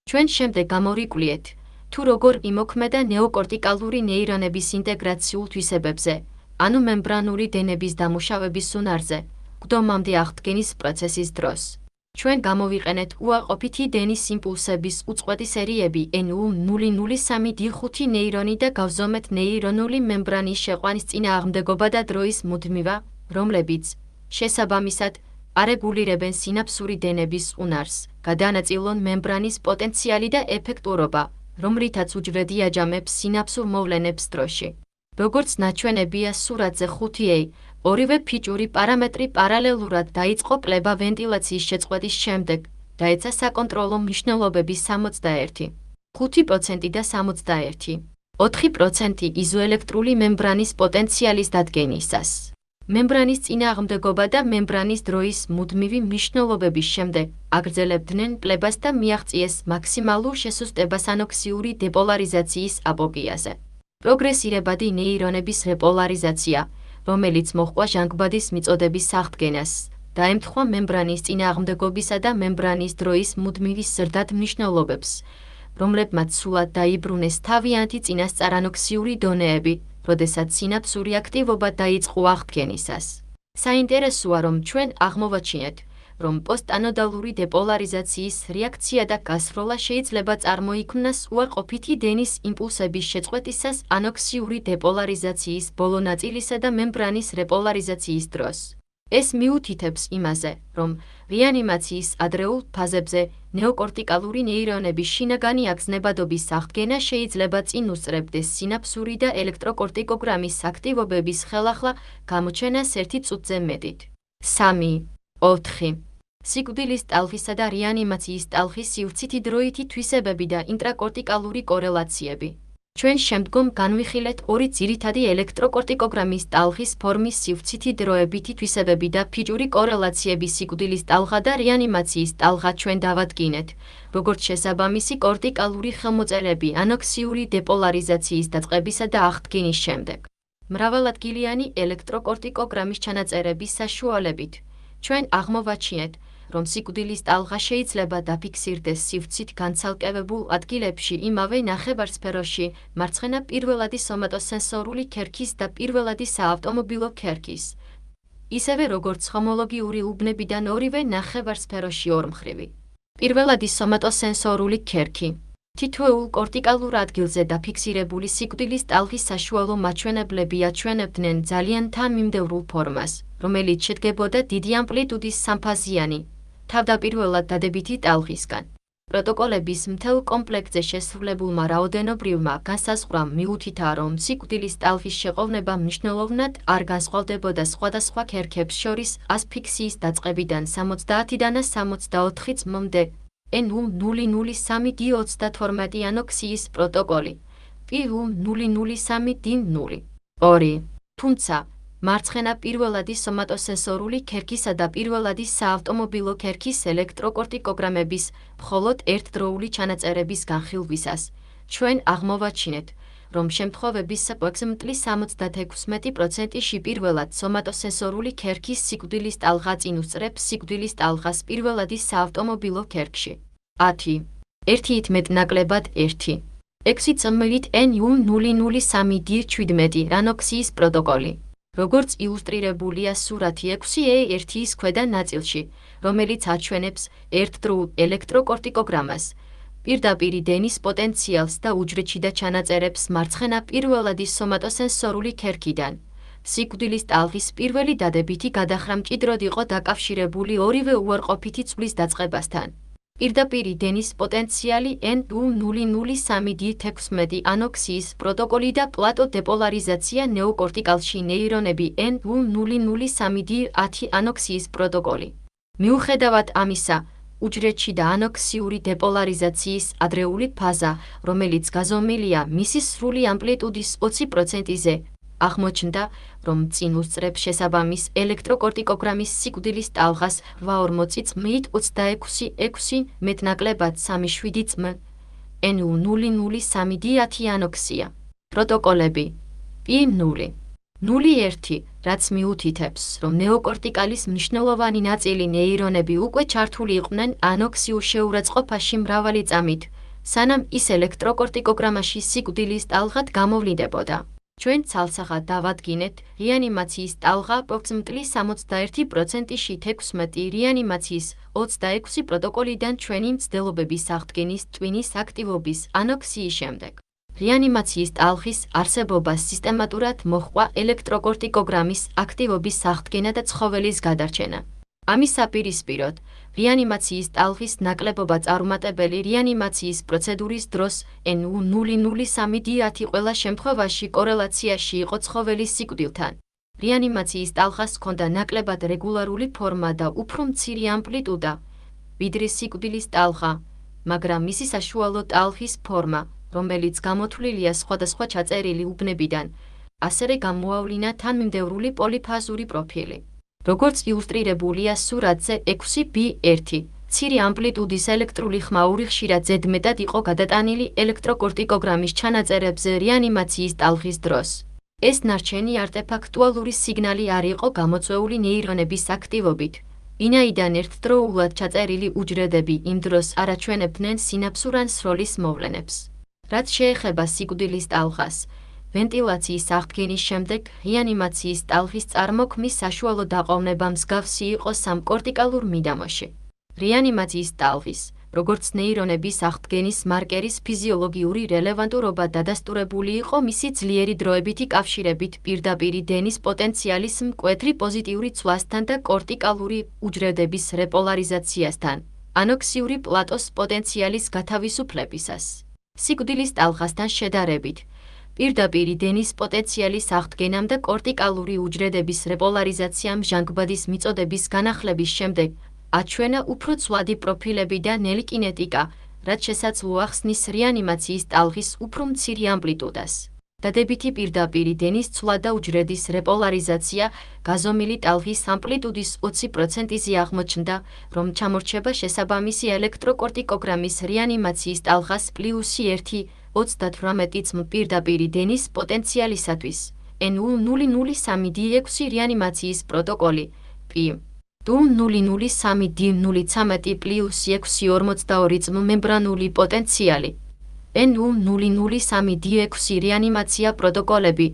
ჩვენ შემდეგ გამოვიკვლიეთ, თუ როგორ იმოქმედა ნეოკორტიკალური ნეირონების ინტეგრაციულ თვისებებზე, ანუ მემბრანული დენების დამუშავების უნარზე, გვდომამდე აღდგენის პროცესის დროს. ჩვენ გამოვიყენეთ უარყოფითი დენის იმპულსების უწყვეტი სერიები NU003 D5 ნეირონი და გავზომეთ ნეირონული მემბრანის შეყვანის წინააღმდეგობა და დროის მუდმივა, რომლებიც, შესაბამისად, არეგულირებენ სინაფსური დენების უნარს, გადაანაწილონ მემბრანის პოტენციალი და ეფექტურობა, რომლითაც უჯრედი აჯამებს სინაფსურ მოვლენებს დროში. როგორც ნაჩვენებია სურათზე 5A, ორივე ფიჭური პარამეტრი პარალელურად დაიწყო კლება ვენტილაციის შეწყვეტის შემდეგ, დაეცა საკონტროლო მნიშვნელობების 61, 5% და 61, 4% იზოელექტრული მემბრანის პოტენციალის დადგენისას. მემბრანის წინააღმდეგობა და მემბრანის დროის მუდმივი მნიშვნელობების შემდეგ აგრძელებდნენ კლებას და მიაღწიეს მაქსიმალურ შესუსტებას ანოქსიური დეპოლარიზაციის აპოგეაზე. პროგრესირებადი ნეირონების რეპოლარიზაცია, რომელიც მოჰყვა ჟანგბადის მიწოდების აღდგენას, დაემთხვა მემბრანის წინააღმდეგობისა და მემბრანის დროის მუდმივი ზრდად მნიშვნელობებს, რომლებმაც სრულად დაიბრუნეს თავიანთი წინასწარანოქსიური დონეები, როდესაც სინაფსური აქტივობა დაიწყო აღდგენისას. საინტერესოა, რომ ჩვენ აღმოვაჩინეთ, რომ პოსტანოდალური დეპოლარიზაციის რეაქცია და გასროლა შეიძლება წარმოიქმნას უარყოფითი დენის იმპულსების შეწყვეტისას ანოქსიური დეპოლარიზაციის ბოლო ნაწილისა და მემბრანის რეპოლარიზაციის დროს. ეს მიუთითებს იმაზე, რომ რეანიმაციის ადრეულ ფაზებზე ნეოკორტიკალური ნეირონების შინაგანი აგზნებადობის აღდგენა შეიძლება წინ უსწრებდეს სინაფსური და ელექტროკორტიკოგრამის აქტივობების ხელახლა გამოჩენას 1 წუთზე მეტით. 3.4. სიკვდილის ტალღისა და რეანიმაციის ტალღის სივრცითი დროითი თვისებები და ინტრაკორტიკალური კორელაციები. ჩვენ შემდგომ განვიხილეთ ორი ძირითადი ელექტროკორტიკოგრამის ტალღის ფორმის სივრცითი დროებითი თვისებები და ფიჭური კორელაციები სიკვდილის ტალღა და რეანიმაციის ტალღა ჩვენ დავადგინეთ, როგორც შესაბამისი კორტიკალური ხელმოწერები ანოქსიური დეპოლარიზაციის დაწყებისა და აღდგენის შემდეგ. მრავალადგილიანი ელექტროკორტიკოგრამის ჩანაწერების საშუალებით, ჩვენ აღმოვაჩინეთ, რომ სიკვდილის ტალღა შეიძლება დაფიქსირდეს სივრცით განცალკევებულ ადგილებში იმავე ნახევარსფეროში, მარცხენა პირველადი სომატოსენსორული ქერქის და პირველადი საავტომობილო ქერქის, ისევე როგორც ჰომოლოგიური უბნებიდან ორივე ნახევარსფეროში ორმხრივი. პირველადი სომატოსენსორული ქერქი. თითოეულ კორტიკალურ ადგილზე დაფიქსირებული სიკვდილის ტალღის საშუალო მაჩვენებლები აჩვენებდნენ ძალიან თანმიმდევრულ ფორმას, რომელიც შედგებოდა დიდი ამპლიტუდის სამფაზიანი, თავდაპირველად დადებითი ტალღისგან. პროტოკოლების მთელ კომპლექტზე შესრულებულმა რაოდენობრივმა განსაზღვრამ მიუთითა, რომ სიკვდილის ტალღის შეყოვნება მნიშვნელოვნად არ განსხვავდებოდა სხვადასხვა ქერქებს შორის ასფიქსიის დაწყებიდან 70-დან 64 წმამდე. NU003D32 ანოქსიის პროტოკოლი, PU003D0. 2. თუმცა, მარცხენა პირველადი სომატოსენსორული ქერქისა და პირველადი საავტომობილო ქერქის ელექტროკორტიკოგრამების მხოლოდ ერთდროული ჩანაწერების განხილვისას, ჩვენ აღმოვაჩინეთ, რომ შემთხვევების საპროქსიმატლი 76%-ში პირველად სომატოსენსორული ქერქის სიკვდილის ტალღა წინ უსწრებს სიკვდილის ტალღას პირველადი საავტომობილო ქერქში. 10. 1 ნაკლებად 1. 6 წმით NU003D17 ანოქსიის პროტოკოლი. როგორც ილუსტრირებულია სურათი 6A1-ის ქვედა ნაწილში, რომელიც აჩვენებს ერთდროულ ელექტროკორტიკოგრამას, პირდაპირ დენის პოტენციალს და უჯრედში და ჩანაწერებს მარცხენა პირველადი სომატოსენსორული ქერქიდან. სიკვდილის ტალღის პირველი დადებითი გადახრა მჭიდროდ იყო დაკავშირებული ორივე უარყოფითი წყლის დაწყებასთან. პირდაპირი დენის პოტენციალი N200-3D16 ანოქსიის პროტოკოლი და პლატო დეპოლარიზაცია ნეოკორტიკალში ნეირონები N200-3D10 ანოქსიის პროტოკოლი. მიუხედავად ამისა, უჯრედში და ანოქსიური დეპოლარიზაციის ადრეული ფაზა, რომელიც გაზომილია მისი სრული ამპლიტუდის 20%-ზე, აღმოჩნდა, რომ წინ უსწრებს შესაბამის ელექტროკორტიკოგრამის სიკვდილის ტალღას 8.26 მეტნაკლებად 3.7 წმ. N200-3D10 ანოქსია. პროტოკოლები P0. 0.1, რაც მიუთითებს, რომ ნეოკორტიკალის მნიშვნელოვანი ნაწილი ნეირონები უკვე ჩართული იყვნენ ანოქსიურ შეურაცხყოფაში მრავალი წამით, სანამ ის ელექტროკორტიკოგრამაში სიკვდილის ტალღად გამოვლინდებოდა. ჩვენ ცალსახად დავადგინეთ რეანიმაციის ტალღა პროქსიმიტლი 61%-ში 16 რეანიმაციის 26 პროტოკოლიდან ჩვენი მცდელობების აღდგენის ტვინის აქტივობის ანოქსიის შემდეგ. რეანიმაციის ტალღის არსებობას სისტემატურად მოჰყვა ელექტროკორტიკოგრამის აქტივობის აღდგენა და ცხოველის გადარჩენა. ამის საპირისპიროდ, რეანიმაციის ტალღის ნაკლებობა წარუმატებელი რეანიმაციის პროცედურის დროს N200-3D10 ყველა შემთხვევაში კორელაციაში იყო ცხოველის სიკვდილთან. რეანიმაციის ტალღას ჰქონდა ნაკლებად რეგულარული ფორმა და უფრო მცირე ამპლიტუდა, ვიდრე სიკვდილის ტალღა, მაგრამ მისი საშუალო ტალღის ფორმა, რომელიც გამოთვლილია სხვადასხვა ჩაწერილი უბნებიდან, ასევე გამოავლინა თანმიმდევრული პოლიფაზური პროფილი. როგორც ილუსტრირებულია სურათზე 6b1, მცირე ამპლიტუდის ელექტრული ხმაური ხშირად ზედმეტად იყო გადატანილი ელექტროკორტიკოგრამის ჩანაწერებზე რეანიმაციის ტალღის დროს. ეს ნარჩენი არტეფაქტუალური სიგნალი არ იყო გამოწვეული ნეირონების აქტივობით, ვინაიდან ერთდროულად ჩაწერილი უჯრედები იმ დროს არ აჩვენებდნენ სინაფსურ ან სროლის მოვლენებს. რაც შეეხება სიკვდილის ტალღას, ვენტილაციის აღდგენის შემდეგ რეანიმაციის ტალღის წარმოქმნის საშუალო დაყოვნება მსგავსი იყო სამკორტიკალურ მიდამოში. რეანიმაციის ტალღის, როგორც ნეირონების აღდგენის მარკერის ფიზიოლოგიური რელევანტურობა დადასტურებული იყო მისი ძლიერი დროებითი კავშირებით პირდაპირი დენის პოტენციალის მკვეთრი პოზიტიური ცვლასთან და კორტიკალური უჯრედების რეპოლარიზაციასთან, ანოქსიური პლატოს პოტენციალის გათავისუფლებისას. სიკვდილის ტალღასთან შედარებით, პირდაპირი დენის პოტენციალის აღდგენამ და კორტიკალური უჯრედების რეპოლარიზაციამ ჟანგბადის მიწოდების განახლების შემდეგ აჩვენა უფრო ცვლადი პროფილები და ნელი კინეტიკა, რაც შესაძლოა ახსნის რეანიმაციის ტალღის უფრო მცირე ამპლიტუდას. დადებითი პირდაპირი დენის ცვლა და უჯრედის რეპოლარიზაცია გაზომილი ტალღის ამპლიტუდის 20%-ზე აღმოჩნდა, რომ ჩამორჩება შესაბამისი ელექტროკორტიკოგრამის რეანიმაციის ტალღას +1 38 წმ პირდაპირი დენის პოტენციალისათვის. N200-3D6 რეანიმაციის პროტოკოლი P200-3D013 +6 წმ მემბრანული პოტენციალი. N200-3D6 რეანიმაცია პროტოკოლები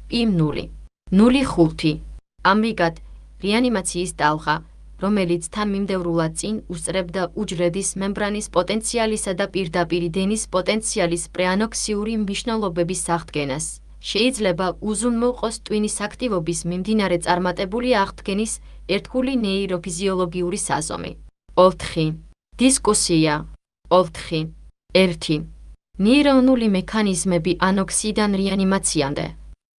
P0. 0.5. ამრიგად, რეანიმაციის ტალღა, რომელიც თანმიმდევრულად წინ უსწრებდა უჯრედის მემბრანის პოტენციალისა და პირდაპირი დენის პოტენციალის პრეანოქსიური მნიშვნელობების აღდგენას, შეიძლება უზრუნო იყოს ტვინის აქტივობის მიმდინარე წარმატებული აღდგენის ერთგული ნეიროფიზიოლოგიური საზომი. 4. დისკუსია 4. 1. ნეირონული მექანიზმები ანოქსიიდან რეანიმაციამდე.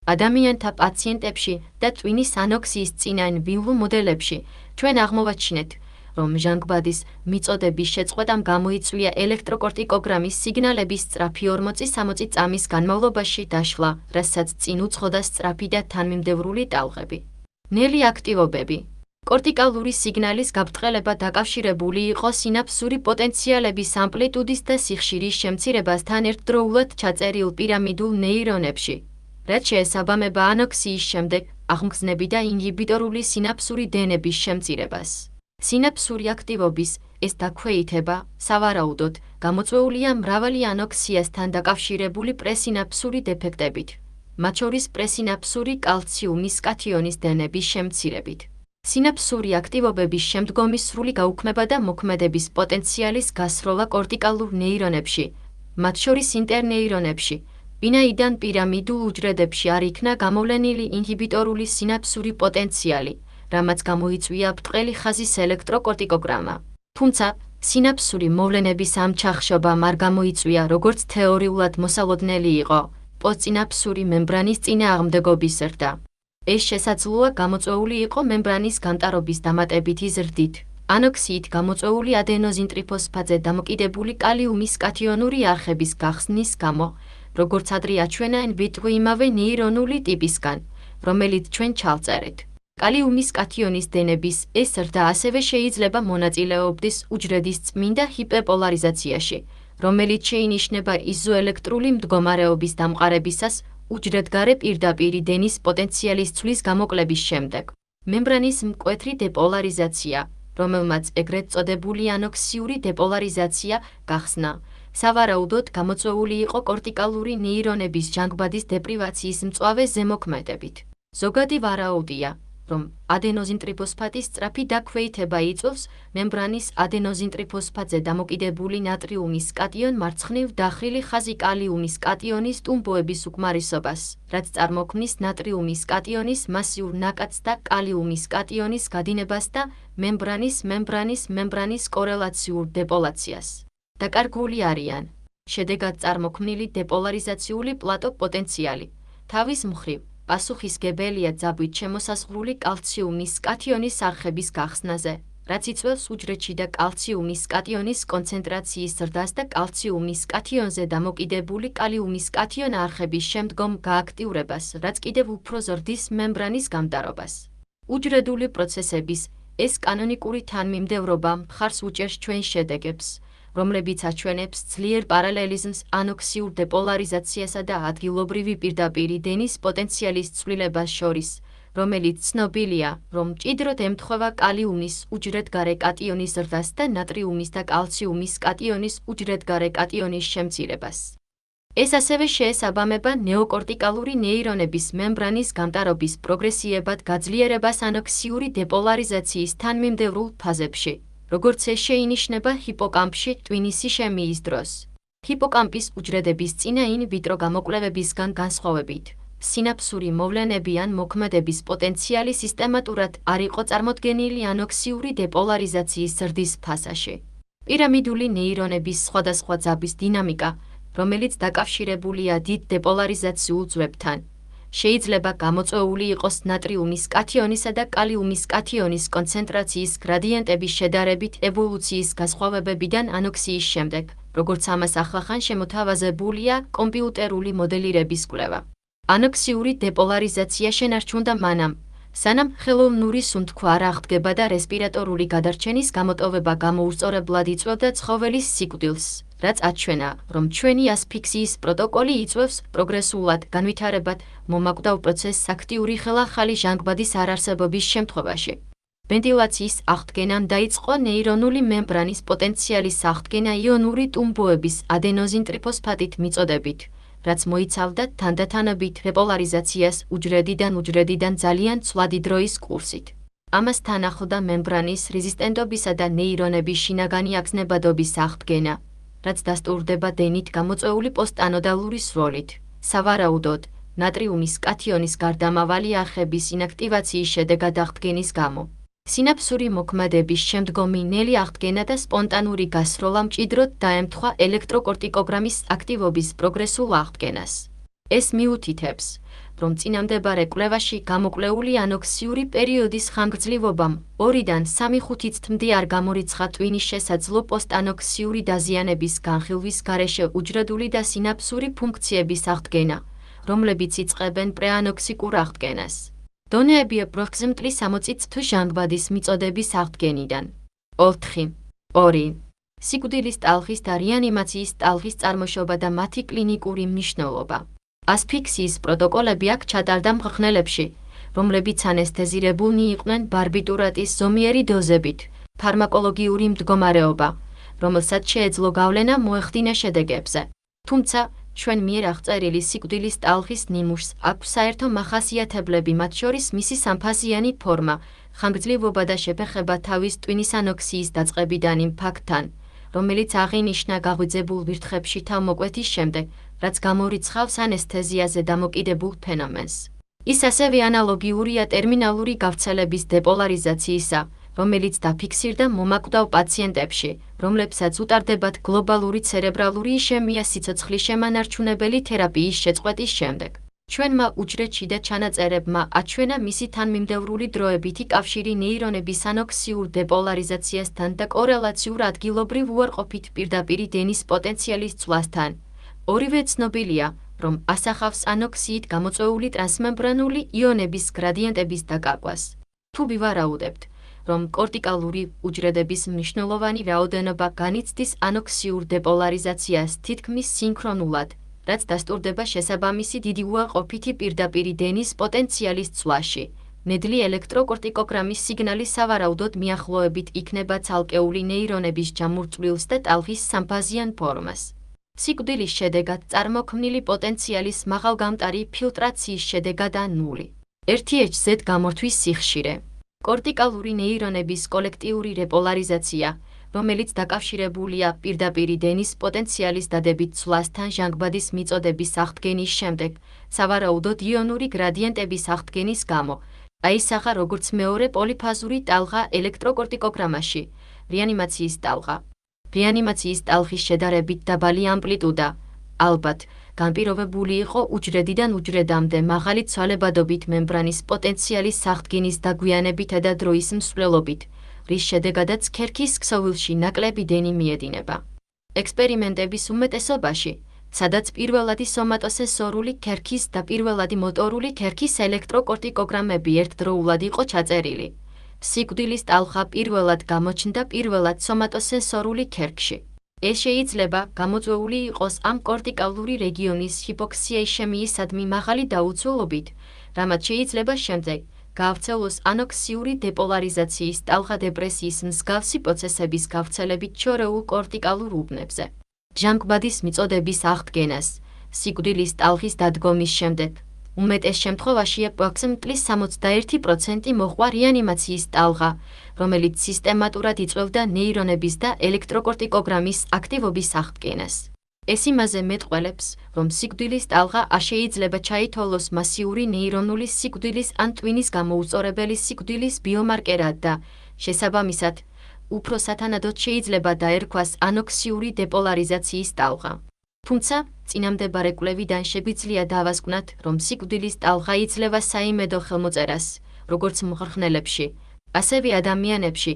ადამიანთა პაციენტებში და ტვინის ანოქსიის წინაენბილო მოდელებში ჩვენ აღმოვაჩინეთ, რომ ჟანგბადის მიწოდების შეწყვეტამ გამოიწვია ელექტროკორტიკოგრამის სიგნალების სწრაფი 40-60 წამის განმავლობაში დაშლა, რასაც წინ უძღოდა სწრაფი და თანმიმდევრული ტალღები. ნელი აქტივობები. კორტიკალური სიგნალის გაბრტყელება დაკავშირებული იყო სინაფსური პოტენციალების ამპლიტუდის და სიხშირის შემცირებასთან ერთდროულად ჩაწერილ პირამიდულ ნეირონებში, რაც შეესაბამება ანოქსიის შემდეგ აღმგზნები და ინჰიბიტორული სინაფსური დენების შემცირებას. სინაფსური აქტივობის ეს დაქვეითება, სავარაუდოდ, გამოწვეულია მრავალი ანოქსიასთან დაკავშირებული პრესინაფსური დეფექტებით, მათ შორის პრესინაფსური კალციუმის კათიონის დენების შემცირებით. სინაფსური აქტივობების შემდგომი სრული გაუქმება და მოქმედების პოტენციალის გასროლა კორტიკალურ ნეირონებში, მათ შორის ინტერნეირონებში, ვინაიდან პირამიდულ უჯრედებში არ იქნა გამოვლენილი ინჰიბიტორული სინაფსური პოტენციალი, რამაც გამოიწვია ბრტყელი ხაზის ელექტროკორტიკოგრამა. თუმცა, სინაფსური მოვლენების ამ ჩახშობამ არ გამოიწვია, როგორც თეორიულად მოსალოდნელი იყო პოსტსინაფსური მემბრანის წინააღმდეგობის ზრდა. ეს შესაძლოა გამოწვეული იყო მემბრანის გამტარობის დამატებითი ზრდით, ანოქსიით გამოწვეული ადენოზინტრიფოსფატზე დამოკიდებული კალიუმის კათიონური არხების გახსნის გამო, როგორც ადრე აჩვენა in vitro იმავე ნეირონული ტიპისგან, რომელიც ჩვენ ჩავწერეთ. კალიუმის კათიონის დენების ეს ზრდა ასევე შეიძლება მონაწილეობდეს უჯრედის წმინდა ჰიპერპოლარიზაციაში, რომელიც შეინიშნება იზოელექტრული მდგომარეობის დამყარებისას უჯრედგარე პირდაპირი დენის პოტენციალის ცვლის გამოკლების შემდეგ. მემბრანის მკვეთრი დეპოლარიზაცია, რომელმაც ეგრეთ წოდებული ანოქსიური დეპოლარიზაცია გახსნა, სავარაუდოდ გამოწვეული იყო კორტიკალური ნეირონების ჟანგბადის დეპრივაციის მწვავე ზემოქმედებით. ზოგადი ვარაუდია, რომ ადენოზინტრიფოსფატის სწრაფი დაქვეითება იწვევს მემბრანის ადენოზინტრიფოსფატზე დამოკიდებული ნატრიუმის კატიონ მარცხნივ დახრილი ხაზი კალიუმის კატიონის ტუმბოების უკმარისობას, რაც წარმოქმნის ნატრიუმის კატიონის მასიურ ნაკადს და კალიუმის კატიონის გადინებას და მემბრანის კორელაციურ დეპოლაციას. დაკარგული არიან შედეგად წარმოქმნილი დეპოლარიზაციული პლატო პოტენციალი. თავის მხრივ, პასუხისმგებელია ძაბვით შემოსაზღვრული კალციუმის კათიონის არხების გახსნაზე, რაც იწვევს უჯრედში და კალციუმის კატიონის კონცენტრაციის ზრდას და კალციუმის კათიონზე დამოკიდებული კალიუმის კათიონ არხების შემდგომ გააქტიურებას, რაც კიდევ უფრო ზრდის მემბრანის გამტარობას. უჯრედული პროცესების ეს კანონიკური თანმიმდევრობა მხარს უჭერს ჩვენ შედეგებს, რომლებიც აჩვენებს ძლიერ პარალელიზმს ანოქსიურ დეპოლარიზაციასა და ადგილობრივი პირდაპირი დენის პოტენციალის ცვლილებას შორის, რომელიც ცნობილია, რომ მჭიდროდ ემთხვევა კალიუმის უჯრედგარე კატიონის ზრდას და ნატრიუმის და კალციუმის კატიონის უჯრედგარე კატიონის შემცირებას. ეს ასევე შეესაბამება ნეოკორტიკალური ნეირონების მემბრანის გამტარობის პროგრესიებად გაძლიერებას ანოქსიური დეპოლარიზაციის თანმიმდევრულ ფაზებში, როგორც ეს შეინიშნება ჰიპოკამპში ტვინის ისემიის დროს. ჰიპოკამპის უჯრედების წინა in vitro გამოკვლევებისგან განსხვავებით, სინაფსური მოვლენები ან მოქმედების პოტენციალი სისტემატურად არ იყო წარმოდგენილი ანოქსიური დეპოლარიზაციის ზრდის ფაზაში. პირამიდული ნეირონების სხვადასხვა ძაბვის დინამიკა, რომელიც დაკავშირებულია დიდ დეპოლარიზაციულ ძვებთან, შეიძლება გამოწვეული იყოს ნატრიუმის კათიონისა და კალიუმის კათიონის კონცენტრაციის გრადიენტების შედარებით ევოლუციის განსხვავებებიდან ანოქსიის შემდეგ, როგორც ამას ახლახან შემოთავაზებულია კომპიუტერული მოდელირების კვლევა. ანოქსიური დეპოლარიზაცია შენარჩუნდა მანამ, სანამ ხელოვნური სუნთქვა არ აღდგება და რესპირატორული გადარჩენის გამოტოვება გამოუსწორებლად იწვევდა ცხოველის სიკვდილს, რაც აჩვენა, რომ ჩვენი ასფიქსიის პროტოკოლი იწვევს პროგრესულად განვითარებად მომაკვდავ პროცესს აქტიური ხელახალი ჟანგბადის არარსებობის შემთხვევაში. ვენტილაციის აღდგენამ დაიწყო ნეირონული მემბრანის პოტენციალის აღდგენა იონური ტუმბოების ადენოზინტრიფოსფატით მიწოდებით, რაც მოიცავდა თანდათანობით დეპოლარიზაციას უჯრედიდან ძალიან ცვლადი დროის კურსით. ამასთან ახლდა მემბრანის რეზისტენტობისა და ნეირონების შინაგანი აგზნებადობის აღდგენა, რაც დასტურდება დენით გამოწვეული პოსტანოდალური სროლით. სავარაუდოდ, ნატრიუმის კათიონის გარდამავალი არხების ინაქტივაციის შედეგად აღდგენის გამო. სინაფსური მოქმედების შემდგომი ნელი აღდგენა და სპონტანური გასროლა მჭიდროდ დაემთხვა ელექტროკორტიკოგრამის აქტივობის პროგრესულ აღდგენას. ეს მიუთითებს, რომ წინამდებარე კვლევაში გამოკვლეული ანოქსიური პერიოდის ხანგრძლივობამ 2-დან 3-5 თვემდე არ გამორიცხა ტვინის შესაძლო პოსტანოქსიური დაზიანების განხილვის გარეშე უჯრედული და სინაფსური ფუნქციების აღდგენა, რომლებიც იწყებენ პრეანოქსიკურ აღდგენას. დონეები approximately 60 თვე ჟანგბადის მიწოდების აღდგენიდან. 4. 2. სიკვდილის ტალღის და რეანიმაციის ტალღის წარმოშობა და მათი კლინიკური მნიშვნელობა. ასფიქსიის პროტოკოლები აქ ჩატარდა მხხნელებში, რომლებიც ანესთეზირებულნი იყვნენ ბარბიტურატის ზომიერი დოზებით, ფარმაკოლოგიური მდგომარეობა, რომელსაც შეეძლო გავლენა მოეხდინა შედეგებზე. თუმცა, ჩვენ მიერ აღწერილი სიკვდილის ტალღის ნიმუშს აქვს საერთო მახასიათებლები, მათ შორის მისი სამფაზიანი ფორმა, ხანგრძლივობა და შეფეხება თავის ტვინის ანოქსიის დაწყებიდან იმ ფაქტთან, რომელიც აღინიშნა გაღვიძებულ ვირთხებში თავმოკვეთის შემდეგ, რაც გამორიცხავს ანესთეზიაზე დამოკიდებულ ფენომენს. ის ასევე ანალოგიურია ტერმინალური გავრცელების დეპოლარიზაციისა, რომელიც დაფიქსირდა მომაკვდავ პაციენტებში, რომლებსაც უტარდებათ გლობალური ცერებრალური ისემია სიცოცხლის შემანარჩუნებელი თერაპიის შეწყვეტის შემდეგ. ჩვენმა უჯრედში და ჩანაწერებმა აჩვენა მისი თანმიმდევრული დროებითი კავშირი ნეირონების ანოქსიურ დეპოლარიზაციასთან და კორელაციურ ადგილობრივ უარყოფით პირდაპირი დენის პოტენციალის ცვლასთან. ორივე ცნობილია, რომ ასახავს ანოქსიით გამოწვეული ტრანსმემბრანული იონების გრადიენტების დაკარგვას. თუ ვივარაუდებთ, რომ კორტიკალური უჯრედების მნიშვნელოვანი რაოდენობა განიცდის ანოქსიურ დეპოლარიზაციას თითქმის სინქრონულად, რაც დასტურდება შესაბამისი დიდი უარყოფითი პირდაპირი დენის პოტენციალის ცვლაში. ნედლი ელექტროკორტიკოგრამის სიგნალი სავარაუდოდ მიახლოებით იქნება ცალკეული ნეირონების ჯამურწვილს და ტალღის სამფაზიან ფორმას. სიკვდილის შედეგად წარმოქმნილი პოტენციალის მაღალგამტარი ფილტრაციის შედეგად ან 0. 1Hz გამორთვის სიხშირე. კორტიკალური ნეირონების კოლექტიური რეპოლარიზაცია, რომელიც დაკავშირებულია პირდაპირი დენის პოტენციალის დადებით ცვლასთან ჟანგბადის მიწოდების აღდგენის შემდეგ, სავარაუდოდ იონური გრადიენტების აღდგენის გამო, აისახა როგორც მეორე პოლიფაზური ტალღა ელექტროკორტიკოგრამაში, რეანიმაციის ტალღა. რეანიმაციის ტალღის შედარებით დაბალი ამპლიტუდა, ალბათ, განპირობებული იყო უჯრედიდან უჯრედამდე მაღალი ცვალებადობით მემბრანის პოტენციალის აღდგენის დაგვიანებითა და დროის მსვლელობით, რის შედეგადაც ქერქის ქსოვილში ნაკლები დენი მიედინება. ექსპერიმენტების უმეტესობაში, სადაც პირველადი სომატოსენსორული ქერქის და პირველადი მოტორული ქერქის ელექტროკორტიკოგრამები ერთდროულად იყო ჩაწერილი, სიკვდილის ტალღა პირველად გამოჩნდა პირველად სომატოსენსორული ქერქში. ეს შეიძლება გამოწვეული იყოს ამ კორტიკალური რეგიონის ჰიპოქსია-ისემიისადმი მაღალი დაუცველობით, რამაც შეიძლება შემდეგ გავრცელოს ანოქსიური დეპოლარიზაციის ტალღა დეპრესიის მსგავსი პროცესების გავრცელებით შორეულ კორტიკალურ უბნებზე. ჟანგბადის მიწოდების აღდგენას, სიკვდილის ტალღის დადგომის შემდეგ, უმეტეს შემთხვევაში აპროქსიმატლი 61% მოჰყვა რეანიმაციის ტალღა, რომელიც სისტემატურად იწვევდა ნეირონების და ელექტროკორტიკოგრამის აქტივობის აღდგენას. ეს იმაზე მეტყველებს, რომ სიკვდილის ტალღა შეიძლება ჩაითვალოს მასიური ნეირონული სიკვდილის ან ტვინის გამოუწორებელი სიკვდილის ბიომარკერად და, შესაბამისად, უფრო სათანადოდ შეიძლება დაერქვას ანოქსიური დეპოლარიზაციის ტალღა. თუმცა, წინამდებარე კვლევიდან შეგვიძლია დავასკვნათ, რომ სიკვდილის ტალღა იძლევა საიმედო ხელმოწერას, როგორც მომხრხნელებში, ასევე ადამიანებში,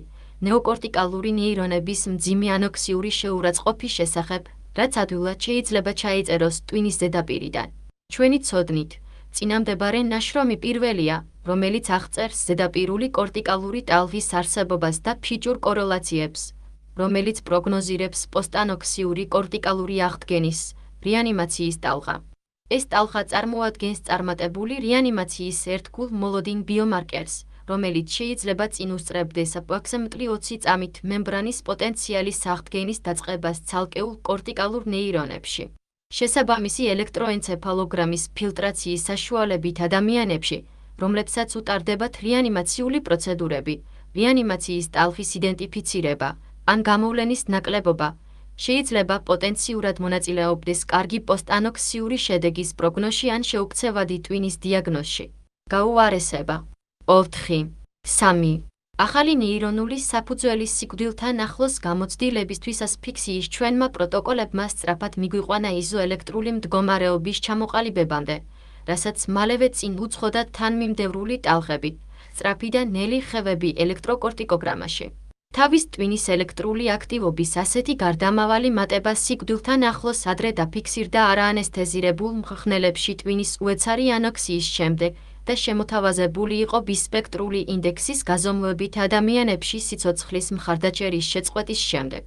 ნეოკორტიკალური ნეირონების მძიმე ანოქსიური შეურაცხყოფის შესახებ, რაც ადვილად შეიძლება ჩაიწეროს ტვინის ზედაპირიდან. ჩვენი ცოდნით, წინამდებარე ნაშრომი პირველია, რომელიც აღწერს ზედაპირული კორტიკალური ტალღის არსებობას და ფიჭურ კორელაციებს, რომელიც პროგნოზირებს პოსტანოქსიური კორტიკალური აღდგენის, რეანიმაციის ტალღა. ეს ტალღა წარმოადგენს წარმატებული რეანიმაციის ერთგულ მოლოდინ ბიომარკერს, რომელიც შეიძლება წინ უსწრებდეს აპროქსიმატლი 20 წამით მემბრანის პოტენციალის აღდგენის დაწყებას ცალკეულ კორტიკალურ ნეირონებში. შესაბამისი ელექტროენცეფალოგრამის ფილტრაციის საშუალებით ადამიანებში, რომლებსაც უტარდებათ რეანიმაციული პროცედურები, რეანიმაციის ტალღის იდენტიფიცირება, ან გამოვლენის ნაკლებობა, შეიძლება პოტენციურად მონაწილეობდეს კარგი პოსტანოქსიური შედეგის პროგნოზში ან შეუქცევადი ტვინის დიაგნოზში. გაუარესება 4. 3. ახალი ნეირონული საფუძველი სიკვდილთან ახლოს გამოცდილებისთვის ასფიქსიის ჩვენმა პროტოკოლებმა სწრაფად მიგვიყვანა იზოელექტრული მდგომარეობის ჩამოყალიბებამდე, რასაც მალევე წინ უძღოდა თანმიმდევრული ტალღები, სწრაფი და ნელი ხევები ელექტროკორტიკოგრამაში. თავის ტვინის ელექტრული აქტივობის ასეთი გარდამავალი მატება სიკვდილთან ახლოს ადრე დაფიქსირდა არაანესთეზირებულ მომხრხნელებში ტვინის უეცარი ანოქსიის შემდეგ და შემოთავაზებული იყო ბისპექტრული ინდექსის გაზომვებით ადამიანებში სიცოცხლის მხარდაჭერის შეწყვეტის შემდეგ.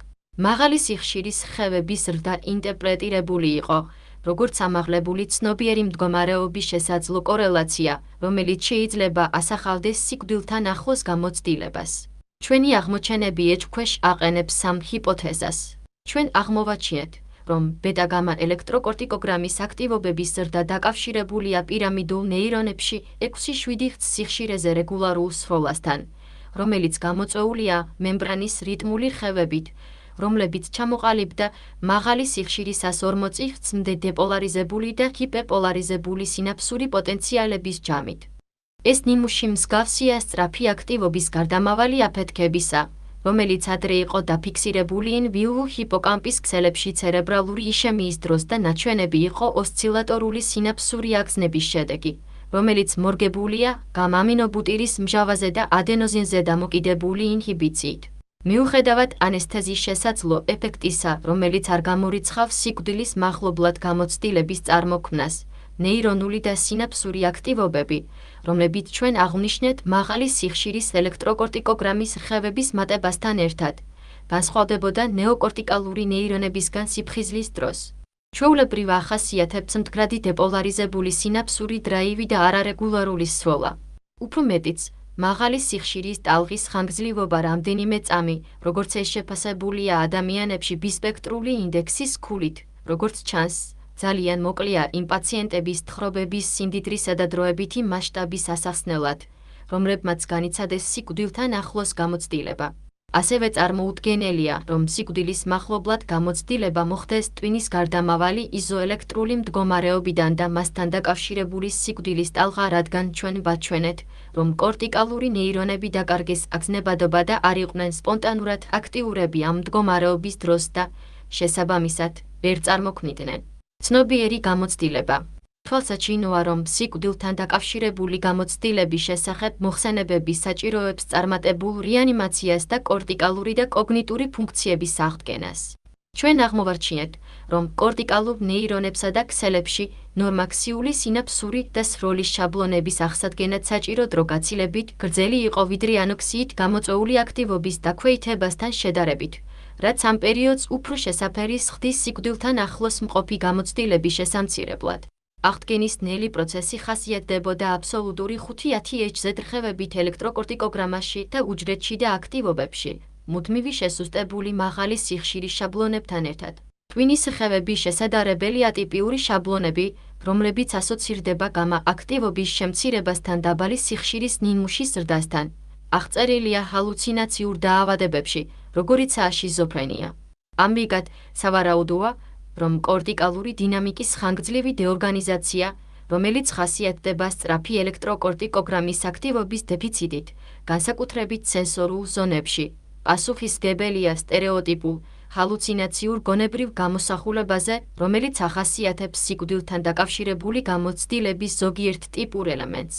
მაღალი სიხშირის ხევების ზრდა ინტერპრეტირებული იყო, როგორც ამაღლებული ცნობიერი მდგომარეობის შესაძლო კორელაცია, რომელიც შეიძლება ასახავდეს სიკვდილთან ახლოს გამოცდილებას. ჩვენი აღმოჩენები ეჭვქვეშ აყენებს სამ ჰიპოთეზას. ჩვენ აღმოვაჩინეთ, რომ ბეტა-გამა ელექტროკორტიკოგრამის აქტივობების ზრდა დაკავშირებულია პირამიდულ ნეირონებში 6-7 სიხშირეზე რეგულარულ სროლასთან, რომელიც გამოწვეულია მემბრანის რიტმული ხევებით, რომლებიც ჩამოყალიბდა მაღალი სიხშირისას 40 წმდე დეპოლარიზებული და ჰიპერპოლარიზებული სინაფსური პოტენციალების ჯამით. ეს ნიმუში მსგავსია სწრაფი აქტივობის გარდამავალი აფეთქებისა, რომელიც ადრე იყო დაფიქსირებული ინ-ვიუ ჰიპოკამპის ქსელებში ცერებრალური იშემიის დროს და ნაჩვენები იყო ოსცილატორული სინაფსური აგზნების შედეგი, რომელიც მორგებულია გამა-ამინობუტირის მჟავაზე და ადენოზინზე დამოკიდებული ინჰიბიციით. მიუხედავად ანესთეზიის შესაძლო ეფექტისა, რომელიც არ გამორიცხავს სიკვდილის მახლობლად გამოცდილების წარმოქმნას, ნეირონული და სინაფსური აქტივობები, რომლებიც ჩვენ აღვნიშნეთ მაღალი სიხშირის ელექტროკორტიკოგრამის რხევების მატებასთან ერთად, განსხვავდებოდა ნეოკორტიკალური ნეირონებისგან სიფხიზლის დროს. ჩვეულებრივ ახასიათებთ მდგრადი დეპოლარიზებული სინაფსური დრაივი და არარეგულარული სროლა. უფრო მეტიც, მაღალი სიხშირის ტალღის ხანგრძლივობა რამდენიმე წამი, როგორც ეს შეფასებულია ადამიანებში ბისპექტრული ინდექსის ქულით, როგორც ჩანს, ძალიან მოკლეა იმ პაციენტების თხრობების სიმდიდრისა და დროებითი მასშტაბის ასახსნელად, რომლებმაც განიცადეს სიკვდილთან ახლოს გამოცდილება. ასევე წარმოუდგენელია, რომ სიკვდილის მახლობლად გამოცდილება მოხდეს ტვინის გარდამავალი იზოელექტრული მდგომარეობიდან და მასთან დაკავშირებული სიკვდილის ტალღა, რადგან ჩვენ ვაჩვენეთ, რომ კორტიკალური ნეირონები დაკარგეს აგზნებადობა და არ იყვნენ სპონტანურად აქტიურები ამ მდგომარეობის დროს და, შესაბამისად, ვერ წარმოქმნიდნენ ცნობიერი გამოცდილება. თვალსაჩინოა, რომ სიკვდილთან დაკავშირებული გამოცდილების შესახებ მოხსენებები საჭიროებს წარმატებულ რეანიმაციას და კორტიკალური და კოგნიტური ფუნქციების აღდგენას. ჩვენ აღმოვარჩინეთ, რომ კორტიკალურ ნეირონებსა და ქსელებში ნორმაქსიული სინაფსური და სროლის შაბლონების აღსადგენად საჭირო დრო გაცილებით გრძელი იყო ვიდრე ანოქსიით გამოწვეული აქტივობის დაქვეითებასთან შედარებით, რაც ამ პერიოდს უფრო შესაფერს ხდის სიკვდილთან ახლოს მყოფი გამოცდილების შესამცირებლად. აღდგენის ნელი პროცესი ხასიათდებოდა აბსოლუტური 5-10 Hz რხევებით ელექტროკორტიკოგრამაში და უჯრედში და აქტივობებში, მუდმივი შესუსტებული მაღალი სიხშირის შაბლონებთან ერთად. ტვინის რხევების შესაძლებელი ატიპიური შაბლონები, რომლებიც ასოცირდება გამა-აქტივობის შემცირებასთან დაბალი სიხშირის ნიმუშის ზრდასთან, აღწერილია ჰალუცინაციურ დაავადებებში, როგორიცაა შიზოფრენია. ამრიგად, სავარაუდოა, რომ კორტიკალური დინამიკის ხანგრძლივი დეორგანიზაცია, რომელიც ხასიათდება სწრაფი ელექტროკორტიკოგრამის აქტივობის დეფიციტით, განსაკუთრებით სენსორულ ზონებში, პასუხისმგებელია სტერეოტიპულ, ჰალუცინაციურ გონებრივ გამოსახულებაზე, რომელიც ახასიათებს სიკვდილთან დაკავშირებული გამოცდილების ზოგიერთ ტიპურ ელემენტს.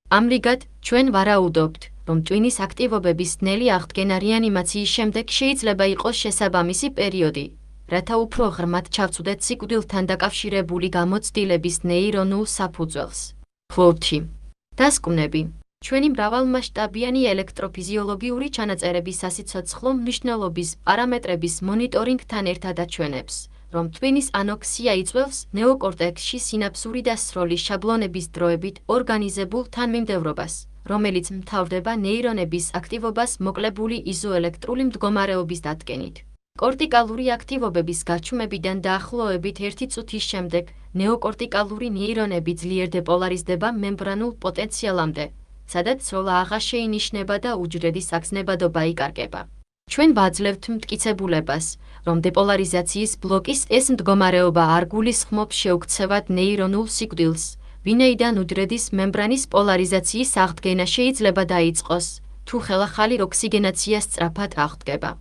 ამრიგად, ჩვენ ვარაუდობთ, რომ ტვინის აქტივობების ნელი აღდგენა რეანიმაციის შემდეგ შეიძლება იყოს შესაბამისი პერიოდი, რათა უფრო ღრმად ჩავწვდეთ სიკვდილთან დაკავშირებული გამოცდილების ნეირონულ საფუძველს. ფლოუთი. დასკვნები. ჩვენი მრავალმასშტაბიანი ელექტროფიზიოლოგიური ჩანაწერების სასიცოცხლო მნიშვნელობის პარამეტრების მონიტორინგთან ერთად აჩვენებს, რომ ტვინის ანოქსია იწვევს ნეოკორტექსში სინაფსური და სროლის შაბლონების დროებით ორგანიზებულ თანმიმდევრობას, რომელიც მთავრდება ნეირონების აქტივობას მოკლებული იზოელექტრული მდგომარეობის დადგენით. კორტიკალური აქტივობების გაჩუმებიდან დაახლოებით 1 წუთის შემდეგ ნეოკორტიკალური ნეირონები ძლიერ დეპოლარიზდება მემბრანულ პოტენციალამდე, სადაც სროლა აღარ შეინიშნება და უჯრედის აგზნებადობა იკარგება. ჩვენ ვაძლევთ მტკიცებულებას, რომ დეპოლარიზაციის ბლოკის ეს მდგომარეობა არ გულისხმობს შეუქცევად ნეირონულ სიკვდილს, ვინაიდან უჯრედის მემბრანის პოლარიზაციის აღდგენა შეიძლება დაიწყოს, თუ ხელახალი ოქსიგენაცია სწრაფად აღდგება.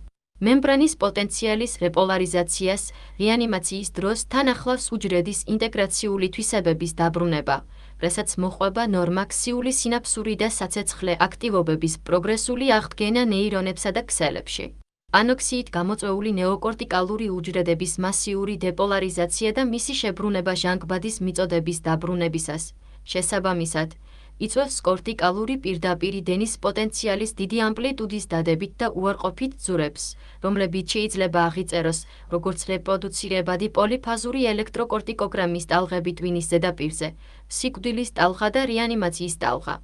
მემბრანის პოტენციალის რეპოლარიზაციას რეანიმაციის დროს თან ახლავს უჯრედის ინტეგრაციული თვისებების დაბრუნება, რასაც მოჰყვება ნორმაქსიული სინაფსური და საცეცხლე აქტივობების პროგრესული აღდგენა ნეირონებსა და ქსელებში. ანოქსიით გამოწვეული ნეოკორტიკალური უჯრედების მასიური დეპოლარიზაცია და მისი შებრუნება ჟანგბადის მიწოდების დაბრუნებისას, შესაბამისად, იწვევს კორტიკალური პირდაპირი დენის პოტენციალის დიდი ამპლიტუდის დადებით და უარყოფით ძურებს, რომლებიც შეიძლება აღიწეროს, როგორც რეპროდუცირებადი პოლიფაზური ელექტროკორტიკოგრამის ტალღები ტვინის ზედაპირზე, სიკვდილის ტალღა და რეანიმაციის ტალღა.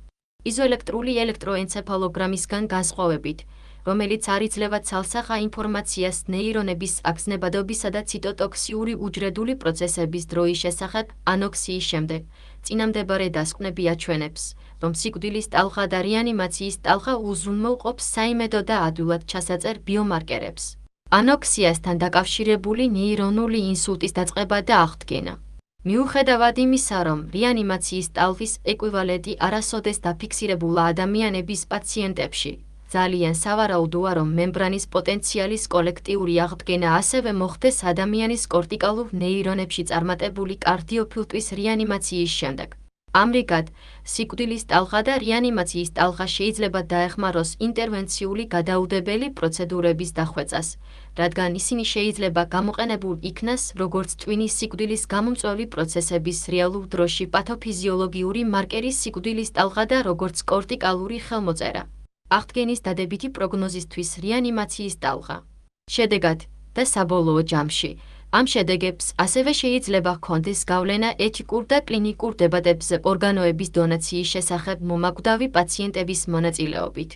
იზოელექტრული ელექტროენცეფალოგრამისგან განსხვავებით, რომელიც არ იძლევა ცალსახა ინფორმაციას ნეირონების აგზნებადობისა და ციტოტოქსიური უჯრედული პროცესების დროის შესახებ ანოქსიის შემდეგ, წინამდებარე დასკვნები აჩვენებს, რომ სიკვდილის ტალღა და რეანიმაციის ტალღა უზრუნველყოფს საიმედო და ადვილად ჩასაწერ ბიომარკერებს. ანოქსიასთან დაკავშირებული ნეირონული ინსულტის დაწყება და აღდგენა. მიუხედავად იმისა, რომ რეანიმაციის ტალღის ეკვივალენტი არასოდეს დაფიქსირებულა ადამიანების პაციენტებში, ძალიან სავარაუდოა, რომ მემბრანის პოტენციალის კოლექტიური აღდგენა ასევე მოხდეს ადამიანის კორტიკალურ ნეირონებში წარმატებული კარდიოფილტვის რეანიმაციის შემდეგ. ამრიგად, სიკვდილის ტალღა და რეანიმაციის ტალღა შეიძლება დაეხმაროს ინტერვენციული გადაუდებელი პროცედურების დახვეწას, რადგან ისინი შეიძლება გამოყენებულ იქნას როგორც ტვინის სიკვდილის გამომწვევი პროცესების რეალურ დროში პათოფიზიოლოგიური მარკერის სიკვდილის ტალღა და როგორც კორტიკალური ხელმოწერა. აღდგენის დადებითი პროგნოზისთვის რეანიმაციის ტალღა. შედეგად და საბოლოო ჯამში, ამ შედეგებს ასევე შეიძლება ჰქონდეს გავლენა ეთიკურ და კლინიკურ დებატებზე ორგანოების დონაციის შესახებ მომაკვდავი პაციენტების მონაწილეობით.